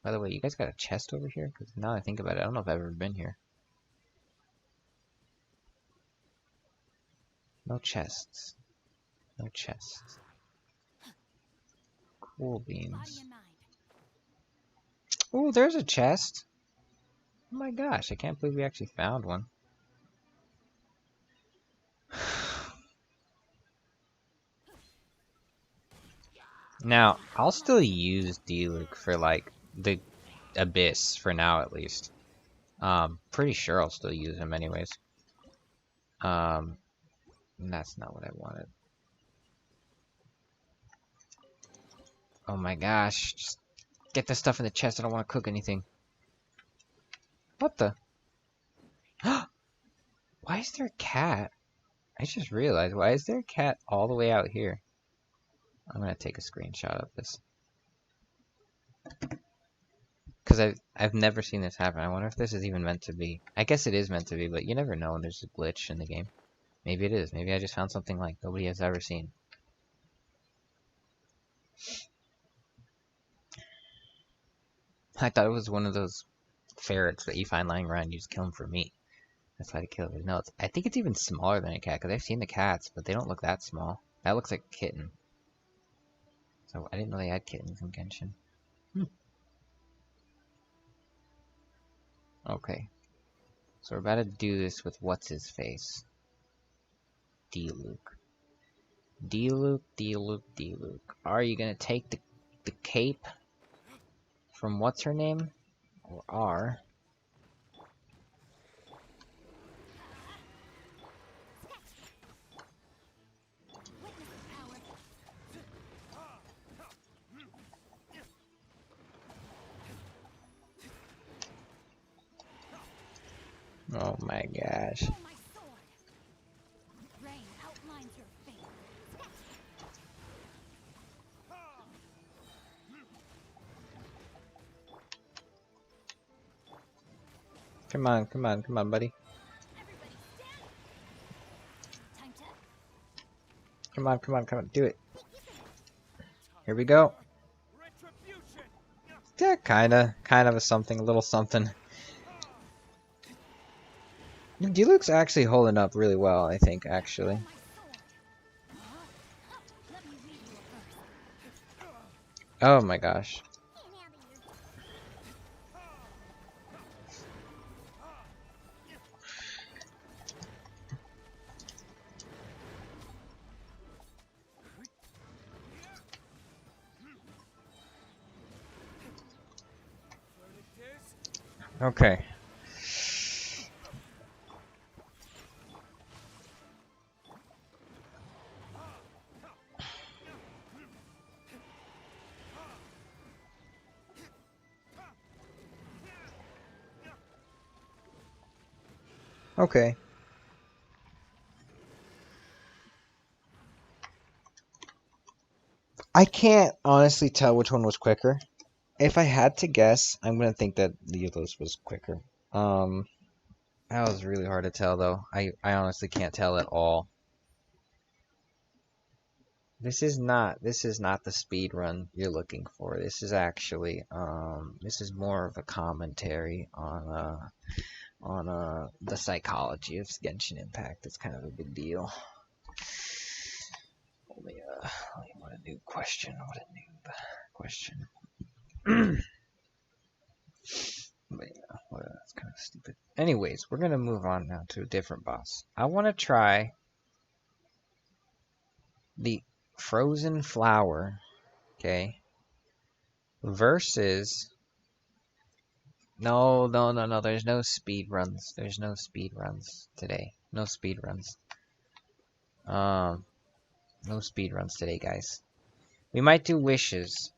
By the way, you guys got a chest over here? Because now I think about it, I don't know if I've ever been here. No chests. No chests. Cool beans. Oh, there's a chest. Oh my gosh, I can't believe we actually found one. Now, I'll still use Diluc for like the Abyss for now at least. Pretty sure I'll still use him anyways. That's not what I wanted. Oh my gosh, just get the stuff in the chest. I don't want to cook anything. What the? Why is there a cat? I just realized, why is there a cat all the way out here? I'm gonna take a screenshot of this. Because I've never seen this happen. I wonder if this is even meant to be. I guess it is meant to be, but you never know when there's a glitch in the game. Maybe it is. Maybe I just found something like nobody has ever seen. I thought it was one of those ferrets that you find lying around. You just kill them for meat. That's why I kill it. No, I think it's even smaller than a cat. Because I've seen the cats, but they don't look that small. That looks like a kitten. So I didn't know they had kittens in Genshin. Okay. So we're about to do this with what's his face. Diluc. Diluc. Are you gonna take the cape from what's her name? Or are? Oh my gosh. Come on, buddy. Come on, do it. Here we go. Yeah, kind of a something, a little something. Diluc's actually holding up really well, I think, actually. Oh my gosh. Okay. Okay. I can't honestly tell which one was quicker. If I had to guess, I'm gonna think that Eula's was quicker. That was really hard to tell though. I honestly can't tell at all. This is not the speed run you're looking for. This is actually this is more of a commentary on the psychology of Genshin Impact. It's kind of a big deal. What a new question. What a noob question. But yeah, well, that's kind of stupid. Anyways, we're gonna move on now to a different boss. I want to try the frozen flower, okay, versus no, there's no speed runs. There's no speed runs today. No speed runs. No speed runs today, guys. We might do wishes.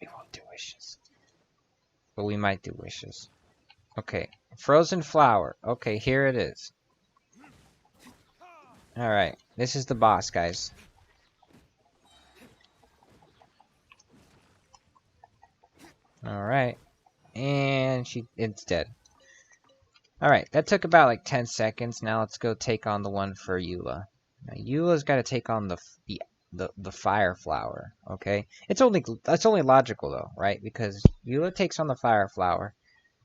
We won't do wishes. But we might do wishes. Okay, frozen flower. Okay, here it is. Alright, this is the boss, guys. Alright. And it's dead. Alright, that took about like 10 seconds. Now let's go take on the one for Eula. Now Eula's got to take on the fire flower, okay? That's only logical though, right? Because Eula takes on the fire flower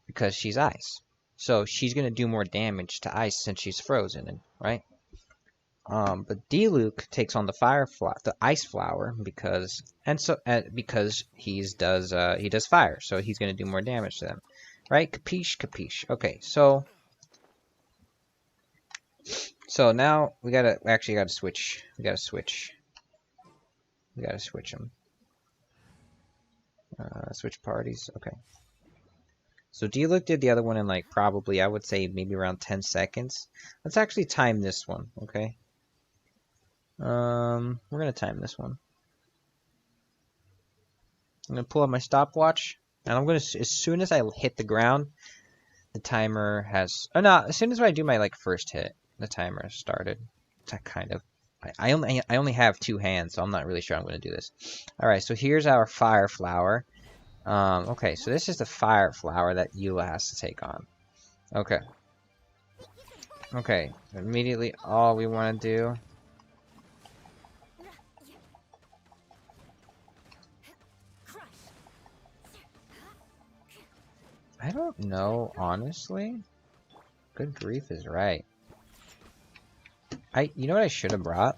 because she's ice. So she's going to do more damage to ice since she's frozen, right? But Diluc takes on the ice flower because he does fire, so he's gonna do more damage to them, right? Capiche, capiche. Okay, so now we gotta switch. We gotta switch them. Switch parties. Okay. So Diluc did the other one in like probably I would say maybe around 10 seconds. Let's actually time this one. Okay. We're gonna time this one. I'm gonna pull up my stopwatch, and I'm gonna, as soon as I hit the ground, the timer has. Oh no! As soon as I do my first hit, the timer started. That kind of. I only have 2 hands, so I'm not really sure I'm gonna do this. All right, so here's our fire flower. Okay, so this is the fire flower that Eula has to take on. Okay. Okay. Immediately, all we want to do. I don't know, honestly. Good grief is right. You know what I should have brought?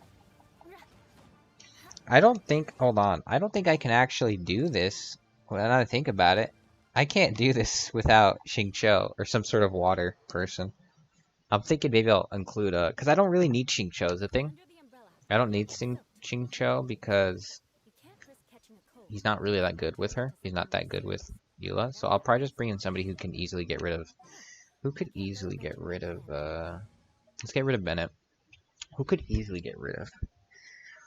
Hold on. I don't think I can actually do this. Well, now that I think about it, I can't do this without Xingqiu or some sort of water person. I'm thinking maybe I'll include because I don't really need Xingqiu is the thing. I don't need Xingqiu because he's not really that good with her. He's not that good with Eula, so I'll probably just bring in somebody who can easily get rid of. Who could easily get rid of? Let's get rid of Bennett. Who could easily get rid of?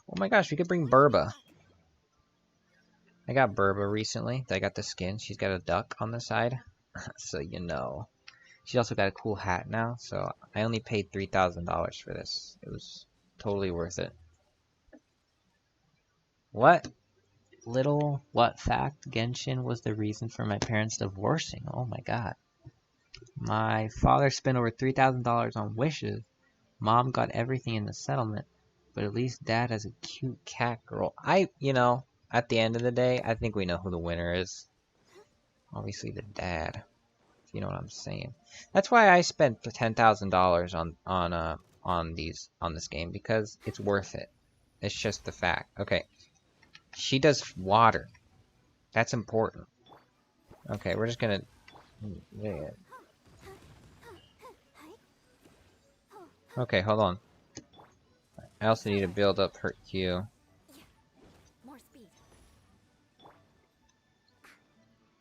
Oh my gosh, we could bring Burba. I got Burba recently. I got the skin. She's got a duck on the side, so you know. She's also got a cool hat now. So I only paid $3,000 for this. It was totally worth it. What fact? Genshin was the reason for my parents divorcing. Oh my god. My father spent over $3,000 on wishes. Mom got everything in the settlement, but at least Dad has a cute cat girl. At the end of the day, I think we know who the winner is. Obviously the dad. If you know what I'm saying. That's why I spent $10,000 on this game, because it's worth it. It's just the fact. Okay. She does water. That's important. Okay, we're just gonna. Yeah. Okay, hold on. I also need to build up her Q. More speed.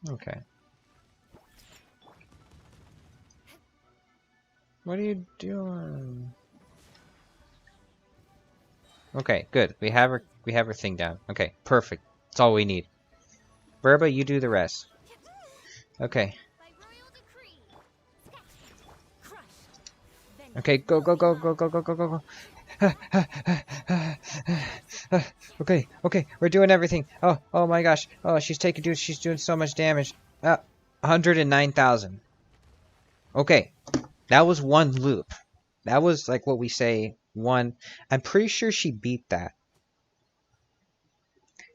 Okay. What are you doing? Okay, good. We have her thing down. Okay, perfect. That's all we need. Burba, you do the rest. Okay. Okay, go, go, go, go, go, go, go, go, go. Okay, okay, we're doing everything. Oh, oh my gosh. Oh, she's doing so much damage. 109,000. Okay, that was one loop. That was like what we say, one. I'm pretty sure she beat that.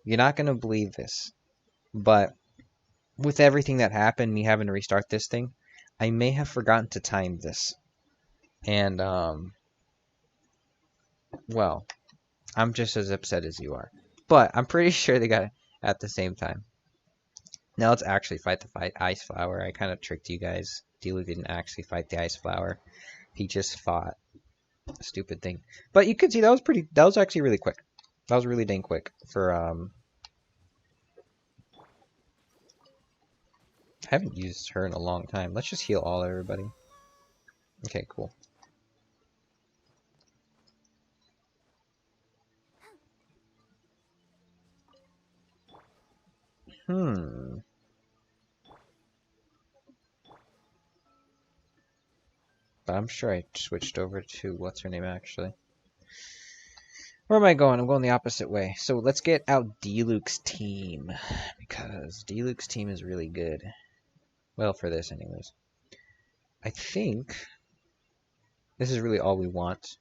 You're not gonna believe this, but with everything that happened, me having to restart this thing, I may have forgotten to time this. And, well, I'm just as upset as you are. But I'm pretty sure they got it at the same time. Now let's actually fight the Ice Flower. I kind of tricked you guys. Diluc didn't actually fight the Ice Flower. He just fought a stupid thing. But you could see that was actually really quick. That was really dang quick for, I haven't used her in a long time. Let's just heal all everybody. Okay, cool. But I'm sure I switched over to, what's her name actually? Where am I going? I'm going the opposite way. So let's get out Diluc's team. Because Diluc's team is really good. Well, for this anyways. I think this is really all we want.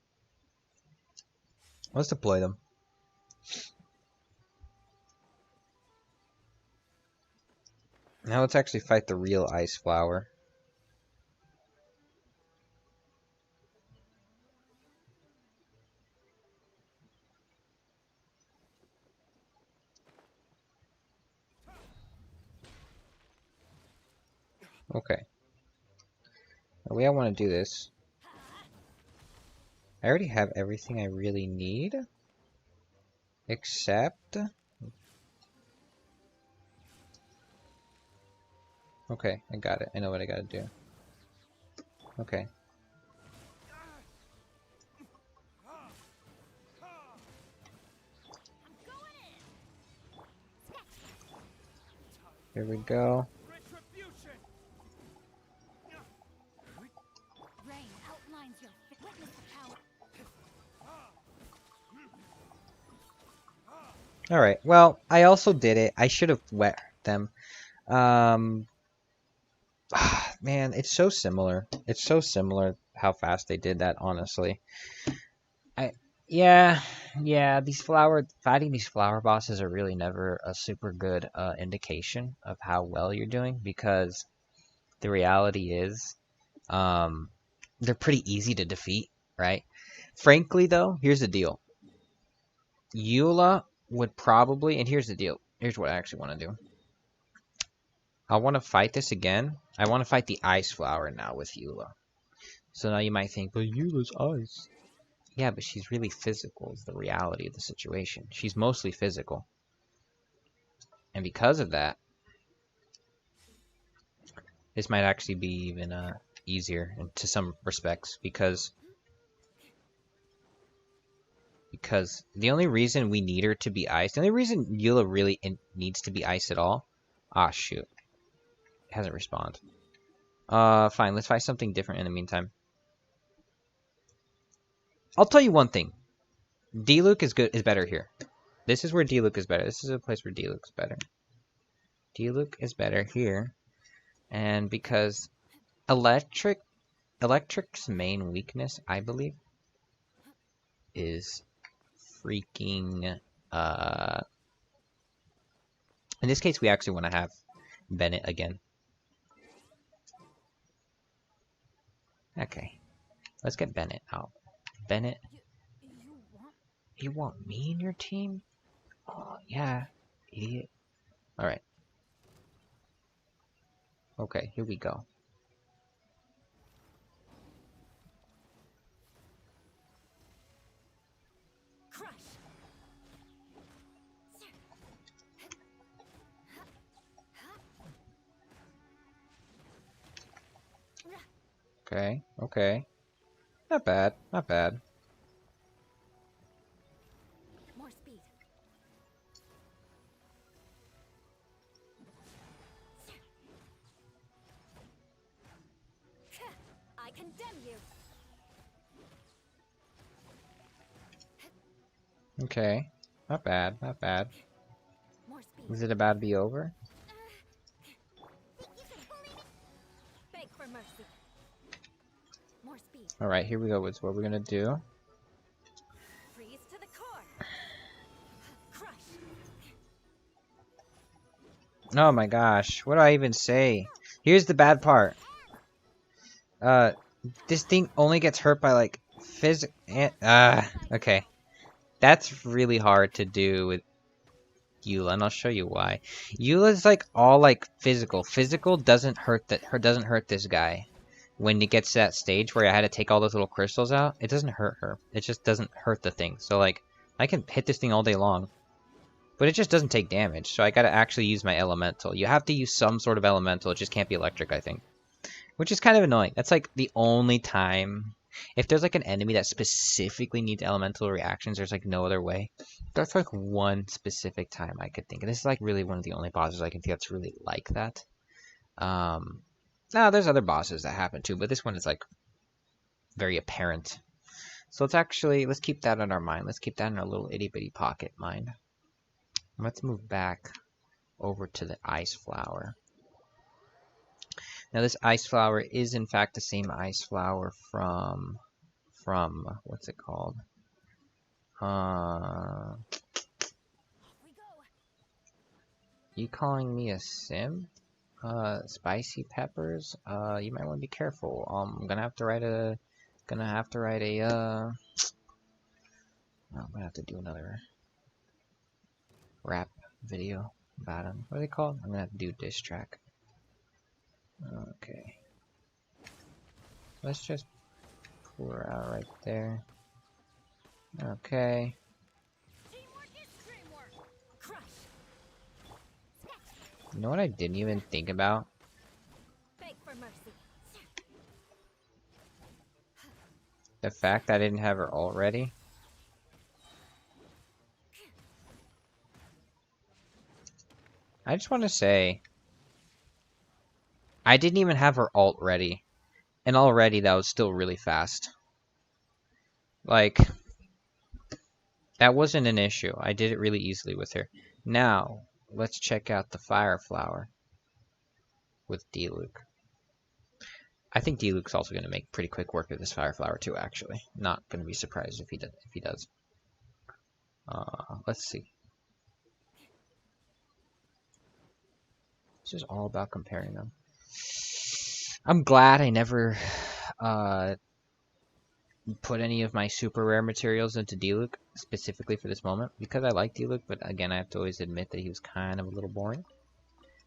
Let's deploy them. Now let's actually fight the real Ice Flower. Okay. The way I want to do this, I already have everything I really need. Except... Okay, I got it. I know what I gotta do. Okay. Here we go. Alright, well, I also did it. I should have wet them. Man, it's so similar. It's so similar how fast they did that, honestly. Yeah, fighting these flower bosses are really never a super good indication of how well you're doing, because the reality is, they're pretty easy to defeat, right? Frankly, though, here's the deal. Eula would probably, and here's the deal. Here's what I actually want to do. I want to fight this again. I want to fight the Ice Flower now with Eula. So now you might think, but Eula's ice. Yeah, but she's really physical is the reality of the situation. She's mostly physical. And because of that, this might actually be even easier to some respects, because the only reason we need her to be ice, the only reason Eula really needs to be ice at all, shoot, it hasn't respawned. Fine, let's find something different in the meantime. I'll tell you one thing. Diluc is better here. This is where Diluc is better. This is a place where Diluc is better. Diluc is better here. And because Electric's main weakness, I believe, is freaking, in this case, we actually want to have Bennett again. Okay. Let's get Bennett out. Bennett. You want me in your team? Oh, yeah, idiot. Alright. Okay, here we go. Okay, okay. Not bad, not bad. More speed. I condemn you. Okay. Not bad, not bad. More speed. Is it about to be over? Beg for mercy. More speed. Alright, here we go with what we're gonna do. Freeze to the core. Crush. Oh my gosh, what do I even say? Here's the bad part. This thing only gets hurt by like okay. That's really hard to do with Eula, and I'll show you why. Eula's like all like physical. Physical doesn't hurt doesn't hurt this guy. When it gets to that stage where I had to take all those little crystals out, it doesn't hurt her. It just doesn't hurt the thing. So like I can hit this thing all day long, but it just doesn't take damage. So I gotta actually use my elemental. You have to use some sort of elemental. It just can't be electric, I think. Which is kind of annoying. That's like the only time. If there's like an enemy that specifically needs elemental reactions, there's like no other way. That's like one specific time I could think. And this is like really one of the only bosses I can think that's really like that. Now there's other bosses that happen too, but this one is like very apparent. So let's keep that in our mind. Let's keep that in our little itty bitty pocket mind. Let's move back over to the ice flower. Now this ice flower is in fact the same ice flower from what's it called? You calling me a sim? Spicy peppers? You might want to be careful. I'm gonna have to write a I'm gonna have to do another rap video about him. What are they called? I'm gonna have to do diss track. Okay. Let's just pull her out right there. Okay. You know what I didn't even think about? Beg for mercy. The fact that I didn't have her ult ready. I just want to say, I didn't even have her ult ready. And already that was still really fast. Like, that wasn't an issue. I did it really easily with her. Now, let's check out the Fire Flower with Diluc. I think Diluc's also going to make pretty quick work of this Fire Flower too, actually. Not going to be surprised if he does. Let's see. It's just all about comparing them. I'm glad I never put any of my super rare materials into Diluc, specifically for this moment, because I like Diluc, but again, I have to always admit that he was kind of a little boring,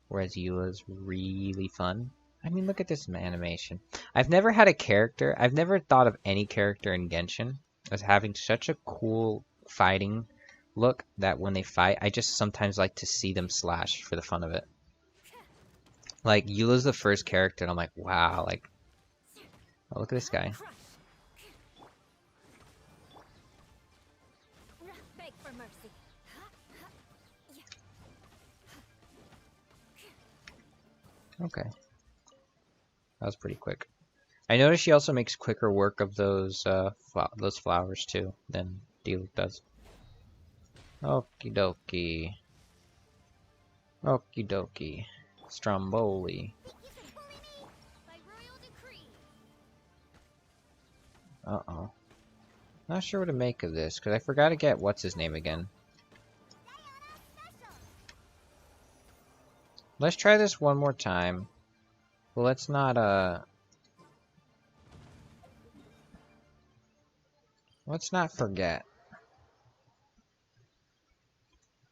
whereas Eula's really fun. I mean, look at this animation. I've never had a character, I've never thought of any character in Genshin as having such a cool fighting look that when they fight, I just sometimes like to see them slash for the fun of it. Like, Eula's the first character, and I'm like, wow, like, oh, look at this guy. Beg for mercy. Okay. That was pretty quick. I noticed she also makes quicker work of those flowers, too, than Diluc does. Okie dokie. Okie dokie. Stromboli. Uh-oh. Not sure what to make of this, because I forgot to get what's his name again. Let's try this one more time. Well, let's not, let's not forget.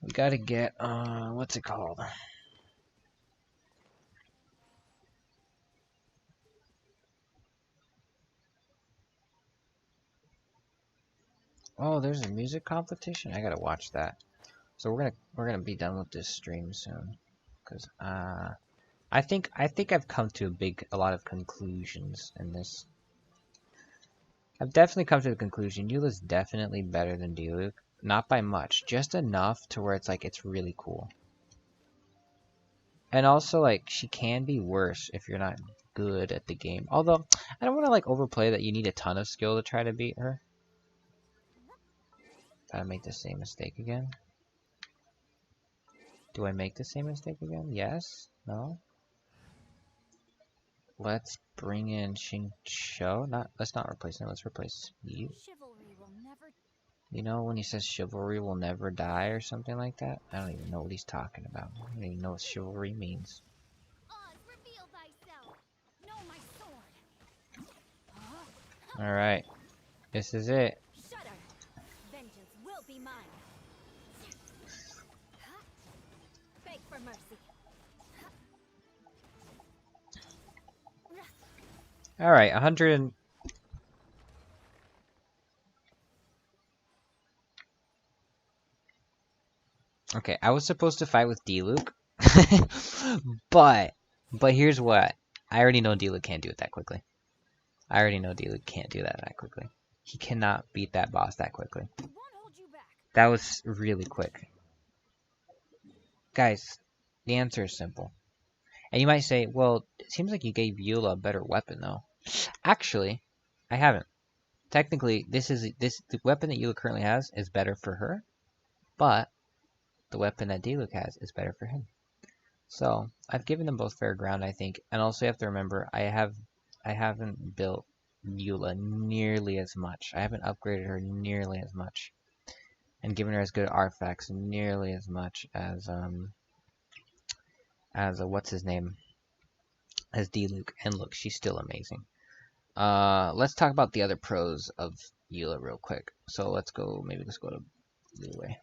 We gotta get, what's it called? Oh, there's a music competition? I gotta watch that. So we're gonna be done with this stream soon. Cause, I think I've come to a lot of conclusions in this. I've definitely come to the conclusion Eula's definitely better than Diluc. Not by much, just enough to where it's like it's really cool. And also, like, she can be worse if you're not good at the game. Although I don't want to like overplay that you need a ton of skill to try to beat her. Did I make the same mistake again? Do I make the same mistake again? Yes? No? Let's bring in Xingqiu. Let's not replace him. Let's replace you. Chivalry will never. You know when he says chivalry will never die or something like that? I don't even know what he's talking about. I don't even know what chivalry means. Oz, reveal thyself. No, my sword. Alright. This is it. Shudder. Vengeance will be mine. Beg for mercy. Alright, 100 and... Okay, I was supposed to fight with Diluc. but here's what. I already know Diluc can't do it that quickly. I already know Diluc can't do that quickly. He cannot beat that boss that quickly. Won't hold you back. That was really quick. Guys, the answer is simple. And you might say, well, it seems like you gave Eula a better weapon, though. Actually, I haven't. Technically, the weapon that Eula currently has is better for her, but the weapon that Diluc has is better for him. So I've given them both fair ground, I think. And also, you have to remember, I haven't built Eula nearly as much. I haven't upgraded her nearly as much, and given her as good artifacts nearly as much as what's his name, as Diluc. And look, she's still amazing. Let's talk about the other pros of Eula real quick. So let's go to Liwei.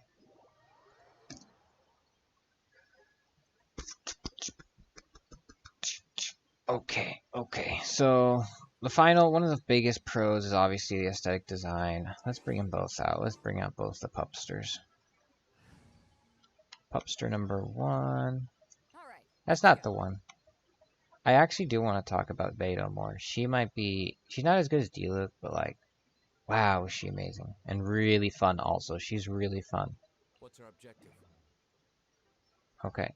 Okay. So one of the biggest pros is obviously the aesthetic design. Let's bring them both out. Let's bring out both the pupsters. Pupster number 1. All right. That's not the one. I actually do want to talk about Beidou more. She's not as good as Diluc, but like, wow, is she amazing. And really fun also. She's really fun. What's our objective? Okay.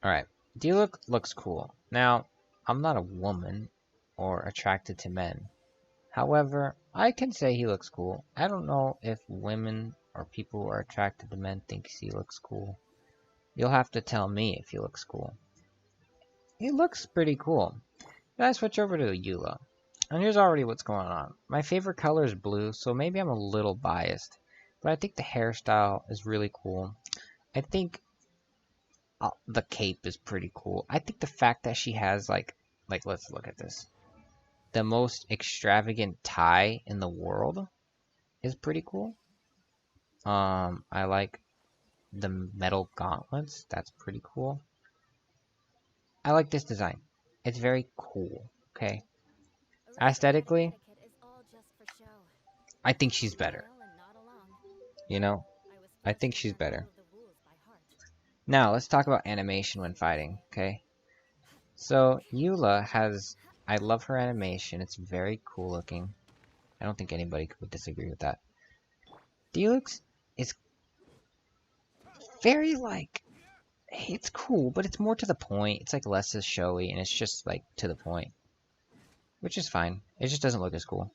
Alright. Diluc looks cool. Now, I'm not a woman or attracted to men. However, I can say he looks cool. I don't know if women or people who are attracted to men think he looks cool. You'll have to tell me if he looks cool. He looks pretty cool. Then I switch over to Eula. And here's already what's going on. My favorite color is blue, so maybe I'm a little biased. But I think the hairstyle is really cool. I think the cape is pretty cool. I think the fact that she has like let's look at this. The most extravagant tie in the world is pretty cool. I like the metal gauntlets. That's pretty cool. I like this design. It's very cool. Okay. Aesthetically, I think she's better. You know, I think she's better. Now, let's talk about animation when fighting, okay? So, Eula has... I love her animation. It's very cool looking. I don't think anybody would disagree with that. Diluc is very, like... It's cool, but it's more to the point. It's, like, less as showy, and it's just, like, to the point. Which is fine. It just doesn't look as cool.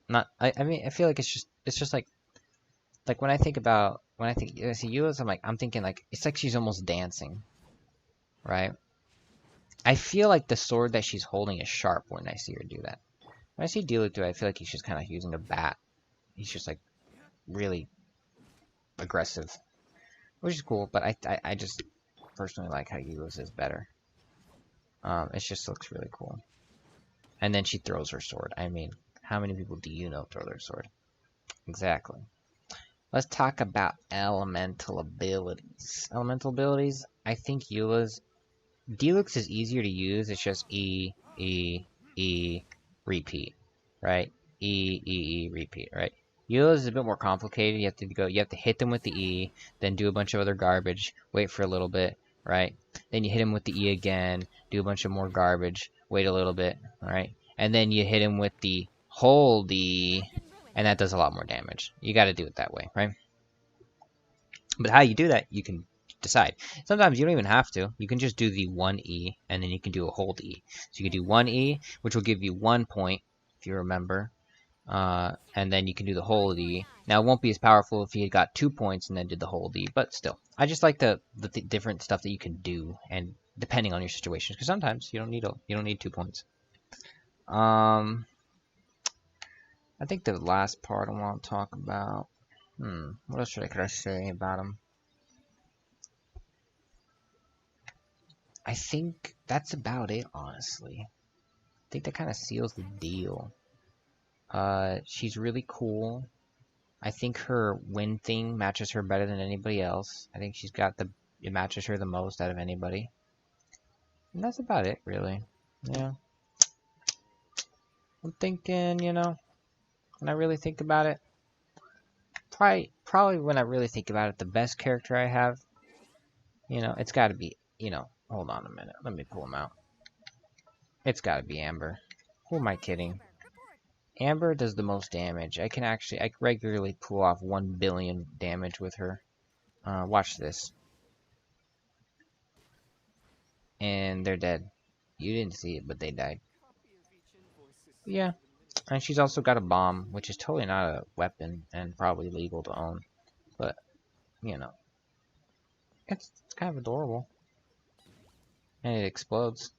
I mean, I feel like it's just, like when I think I see Eula, I'm thinking like it's like she's almost dancing, right? I feel like the sword that she's holding is sharp when I see her do that. When I see Diluc do it, I feel like he's just kind of using a bat. He's just like really aggressive, which is cool. But I just personally like how Eula's is better. It just looks really cool. And then she throws her sword. I mean, how many people do you know throw their sword? Exactly. Let's talk about elemental abilities. Elemental abilities, I think Diluc's is easier to use. It's just E, repeat, right? E, repeat, right? Eula's is a bit more complicated. You have to hit them with the E, then do a bunch of other garbage, wait for a little bit, right? Then you hit him with the E again, do a bunch of more garbage, wait a little bit, alright? And then you hit him with the hold E, and that does a lot more damage. You gotta do it that way, right? But how you do that, you can decide. Sometimes you don't even have to. You can just do the 1E, and then you can do a hold E. So you can do 1E, which will give you 1 point, if you remember. And then you can do the holy. Now, it won't be as powerful if you had got 2 points and then did the holy, but still. I just like the different stuff that you can do, and depending on your situation, because sometimes you don't need 2 points. I think the last part I want to talk about. What else could I say about him? I think that's about it, honestly. I think that kind of seals the deal. She's really cool. I think her wind thing matches her better than anybody else. I think she's got it matches her the most out of anybody. And that's about it, really. Yeah. I'm thinking, you know, when I really think about it, probably when I really think about it, the best character I have, you know, it's got to be, you know, hold on a minute. Let me pull him out. It's got to be Amber. Who am I kidding? Amber does the most damage. I regularly pull off 1 billion damage with her. Watch this. And they're dead. You didn't see it, but they died. Yeah. And she's also got a bomb, which is totally not a weapon and probably legal to own. But, you know, it's kind of adorable. And it explodes.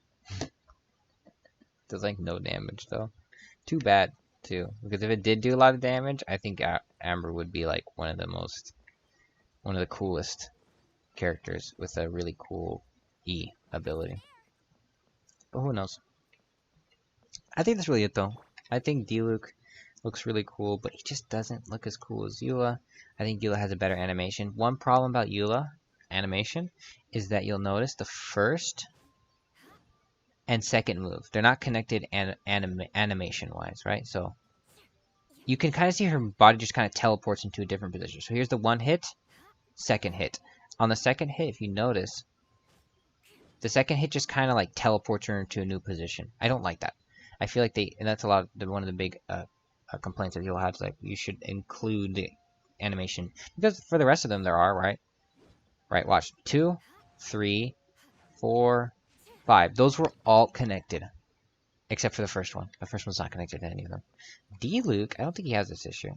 Does like no damage though. Too bad too, because if it did do a lot of damage, I think Amber would be like one of the coolest characters with a really cool E ability. But who knows? I think that's really it though. I think Diluc looks really cool, but he just doesn't look as cool as Eula. I think Eula has a better animation. One problem about Eula animation is that you'll notice the first and second move, they're not connected animation wise, right? So you can kind of see her body just kind of teleports into a different position. So here's the one hit, second hit. On the second hit, if you notice, the second hit just kind of like teleports her into a new position. I don't like that. I feel like and that's one of the big complaints that you'll have is like you should include the animation, because for the rest of them there are, right? Right, watch. 2, 3, 4, 5. Those were all connected. Except for the first one. The first one's not connected to any of them. Diluc, I don't think he has this issue.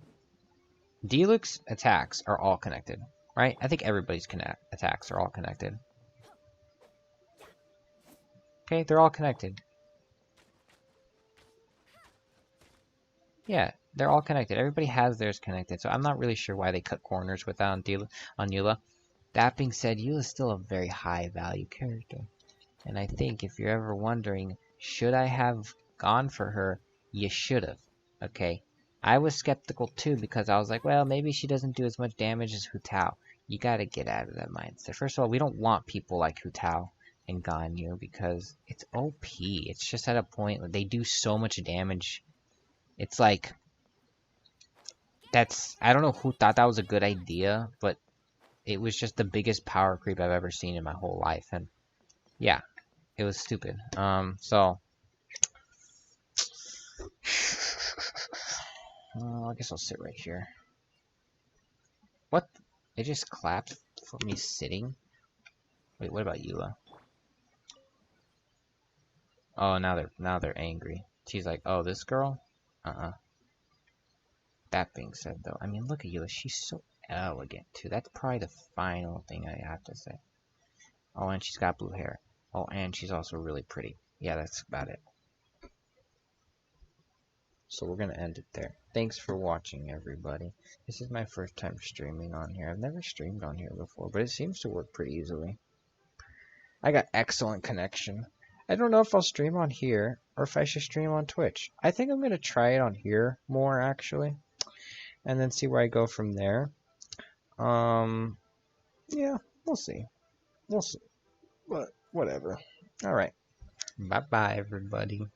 Diluc's attacks are all connected, right? I think everybody's attacks are all connected. Okay, they're all connected. Yeah, they're all connected. Everybody has theirs connected, so I'm not really sure why they cut corners with that on Eula. That being said, Eula is still a very high value character. And I think if you're ever wondering, should I have gone for her, you should have. Okay? I was skeptical too, because I was like, well, maybe she doesn't do as much damage as Hu Tao. You gotta get out of that mindset. First of all, we don't want people like Hu Tao and Ganyu, because it's OP. It's just at a point where they do so much damage. It's like, I don't know who thought that was a good idea, but it was just the biggest power creep I've ever seen in my whole life. And yeah, it was stupid. So I guess I'll sit right here. What? It just clapped for me sitting? Wait, what about Eula? Oh, now they're angry. She's like, oh, this girl? That being said, though, I mean, look at Eula. She's so elegant, too. That's probably the final thing I have to say. Oh, and she's got blue hair. Oh, and she's also really pretty. Yeah, that's about it. So we're going to end it there. Thanks for watching, everybody. This is my first time streaming on here. I've never streamed on here before, but it seems to work pretty easily. I got excellent connection. I don't know if I'll stream on here or if I should stream on Twitch. I think I'm going to try it on here more, actually. And then see where I go from there. Yeah, we'll see. We'll see. But whatever. Alright. Bye-bye, everybody.